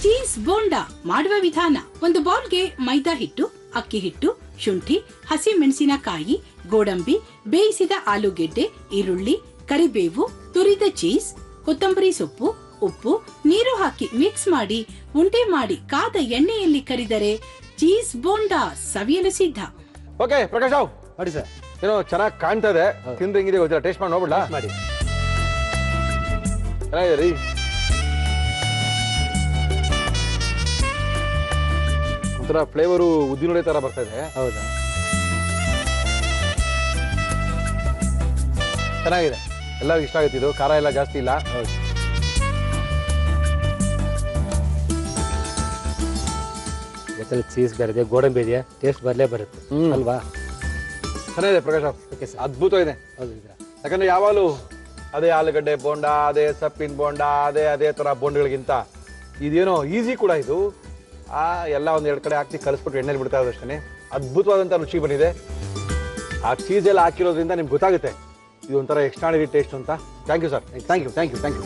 ಚೀಸ್ ಬೋಂಡಾ ಮಾಡುವ ವಿಧಾನ. ಒಂದು ಬೌಲ್ಗೆ ಮೈದಾ ಹಿಟ್ಟು, ಅಕ್ಕಿ ಹಿಟ್ಟು, ಶುಂಠಿ, ಹಸಿ ಮೆಣಸಿನಕಾಯಿ, ಗೋಡಂಬಿ, ಬೇಯಿಸಿದ ಆಲೂಗೆಡ್ಡೆ, ಈರುಳ್ಳಿ, ಕರಿಬೇವು, ತುರಿದ ಚೀಸ್, ಕೊತ್ತಂಬರಿ ಸೊಪ್ಪು, ಉಪ್ಪು, ನೀರು ಹಾಕಿ ಮಿಕ್ಸ್ ಮಾಡಿ ಉಂಡೆ ಮಾಡಿ ಕಾದ ಎಣ್ಣೆಯಲ್ಲಿ ಕರಿದರೆ ಚೀಸ್ ಬೋಂಡಾ ಸವಿಯಲು ಸಿದ್ಧ. ಓಕೆ ಪ್ರಕಾಶ್ ರಾವ್, ಮಾಡಿ ಸರ್. ಏನೋ ಚೆನ್ನಾಗಿ ಕಾಣ್ತಾ ಇದೆ, ತಿಂದ್ರೆ ಹೆಂಗಿದೆ ಗೊತ್ತಿಲ್ಲ, ಟೇಸ್ಟ್ ಮಾಡಿ ನೋಡ್ಬಿಡ್ಲಾ? ಮಾಡಿ. ಚೆನ್ನಾಗಿದೆ ರೀ. ಒಂಥರ ಫ್ಲೇವರು ಉದ್ದಿನೊಡೆ ತರ ಬರ್ತಾ ಇದೆ. ಹೌದಾ? ಚೆನ್ನಾಗಿದೆ, ಎಲ್ಲರಿಗೂ ಇಷ್ಟ ಆಗುತ್ತೆ ಇದು. ಖಾರ ಎಲ್ಲ ಜಾಸ್ತಿ ಇಲ್ಲ. ಹೌದು. ಜೊತೆಲಿ ಚೀಸ್ ಬೇರೆ, ಗೋಡಂಬಿ ಇದೆಯಾ, ಟೇಸ್ಟ್ ಬರಲೇ ಬರುತ್ತೆ ಅಲ್ವಾ? ಚೆನ್ನಾಗಿದೆ ಪ್ರಕಾಶ್ ರಾವ್, ಓಕೆ ಸರ್. ಅದ್ಭುತ ಇದೆ. ಹೌದು. ಯಾಕಂದ್ರೆ ಯಾವಾಗಲೂ ಅದೇ ಆಲೂಗಡ್ಡೆ ಬೋಂಡ, ಅದೇ ಸೊಪ್ಪಿನ ಬೋಂಡ, ಅದೇ ತರ ಬೋಂಡಗಳಿಗಿಂತ ಇದೇನೋ ಈಸಿ ಕೂಡ ಇದು. ಎಲ್ಲ ಒಂದೆರಡು ಕಡೆ ಹಾಕಿ ಕಲಿಸ್ಬಿಟ್ಟು ಎಣ್ಣೆಲಿ ಬಿಡ್ತಾ ಇರೋದು ಅಷ್ಟೇ. ಅದ್ಭುತವಾದಂಥ ರುಚಿ ಬಂದಿದೆ. ಆ ಚೀಸ್ ಎಲ್ಲ ಹಾಕಿರೋದ್ರಿಂದ ನಿಮ್ಗೆ ಗೊತ್ತಾಗುತ್ತೆ ಇದು ಒಂಥರ ಎಕ್ಸ್ಟ್ರಾಡಿನರಿ ಟೇಸ್ಟ್ ಅಂತ. Thank you sir, thank you.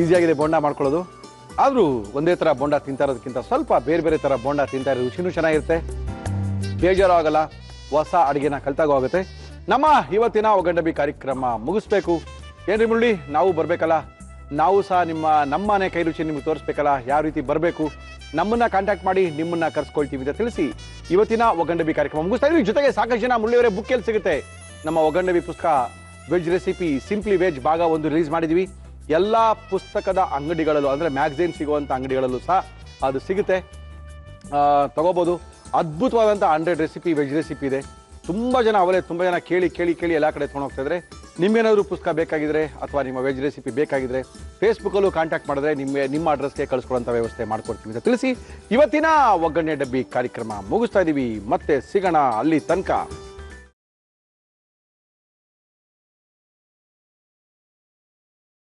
ಈಸಿಯಾಗಿದೆ ಬೋಂಡ ಮಾಡ್ಕೊಳ್ಳೋದು. ಆದರೂ ಒಂದೇ ಥರ ಬೋಂಡ ತಿಂತಾ ಇರೋದಕ್ಕಿಂತ ಸ್ವಲ್ಪ ಬೇರೆ ಬೇರೆ ಥರ ಬೋಂಡ ತಿಂತಾ ಇರೋದು ರುಚಿನೂ ಚೆನ್ನಾಗಿರುತ್ತೆ, ಬೇಜಾರು ಆಗಲ್ಲ, ಹೊಸ ಅಡುಗೆನ ಕಲ್ತಾಗೂ ಆಗುತ್ತೆ. ನಮ್ಮ ಇವತ್ತಿನ ಒಗ್ಗಂಡಬಿ ಕಾರ್ಯಕ್ರಮ ಮುಗಿಸ್ಬೇಕು. ಏನ್ರಿ ಮುರಳಿ, ನಾವು ಬರಬೇಕಲ್ಲ, ನಾವು ಸಹ ನಮ್ಮ ಮನೆ ಕೈ ರುಚಿ ನಿಮ್ಗೆ ತೋರಿಸ್ಬೇಕಲ್ಲ. ಯಾವ ರೀತಿ ಬರಬೇಕು, ನಮ್ಮನ್ನ ಕಾಂಟ್ಯಾಕ್ಟ್ ಮಾಡಿ ನಿಮ್ಮನ್ನ ಕರ್ಸ್ಕೊಳ್ತೀವಿ ಅಂತ ತಿಳಿಸಿ ಇವತ್ತಿನ ಒಗ್ಗಂಡಬಿ ಕಾರ್ಯಕ್ರಮ ಮುಗಿಸ್ತಾ ಇದ್ವಿ. ಜೊತೆಗೆ ಸಾಕಷ್ಟು ಜನ ಮುರಳಿಯವರೇ ಬುಕ್ ಎಲ್ಲಿ ಸಿಗುತ್ತೆ, ನಮ್ಮ ಒಗ್ಗಂಡಬಿ ಪುಸ್ತಕ ವೆಜ್ ರೆಸಿಪಿ ಸಿಂಪ್ಲಿ ವೆಜ್ ಭಾಗ 1 ರಿಲೀಸ್ ಮಾಡಿದ್ವಿ. ಎಲ್ಲ ಪುಸ್ತಕದ ಅಂಗಡಿಗಳಲ್ಲೂ, ಅಂದರೆ ಮ್ಯಾಗಝೈನ್ ಸಿಗುವಂಥ ಅಂಗಡಿಗಳಲ್ಲೂ ಸಹ ಅದು ಸಿಗುತ್ತೆ, ತಗೋಬೋದು. ಅದ್ಭುತವಾದಂಥ 100 ರೆಸಿಪಿ ವೆಜ್ ರೆಸಿಪಿ ಇದೆ. ತುಂಬ ಜನ ಕೇಳಿ ಎಲ್ಲ ಕಡೆ ತೊಗೊಂಡು ಹೋಗ್ತಾ ಇದ್ದಾರೆ. ನಿಮ್ಗೇನಾದರೂ ಪುಸ್ತಕ ಬೇಕಾಗಿದ್ರೆ ಅಥವಾ ನಿಮ್ಮ ವೆಜ್ ರೆಸಿಪಿ ಬೇಕಾಗಿದ್ರೆ ಫೇಸ್ಬುಕ್ಕಲ್ಲೂ ಕಾಂಟ್ಯಾಕ್ಟ್ ಮಾಡಿದ್ರೆ ನಿಮ್ಮ ಅಡ್ರೆಸ್ಗೆ ಕಳಿಸ್ಕೊಡುವಂಥ ವ್ಯವಸ್ಥೆ ಮಾಡ್ಕೊಡ್ತೀವಿ ಅಂತ ತಿಳಿಸಿ ಇವತ್ತಿನ ಒಗ್ಗರಣೆ ಡಬ್ಬಿ ಕಾರ್ಯಕ್ರಮ ಮುಗಿಸ್ತಾ ಇದ್ದೀವಿ. ಮತ್ತೆ ಸಿಗೋಣ, ಅಲ್ಲಿ ತನಕ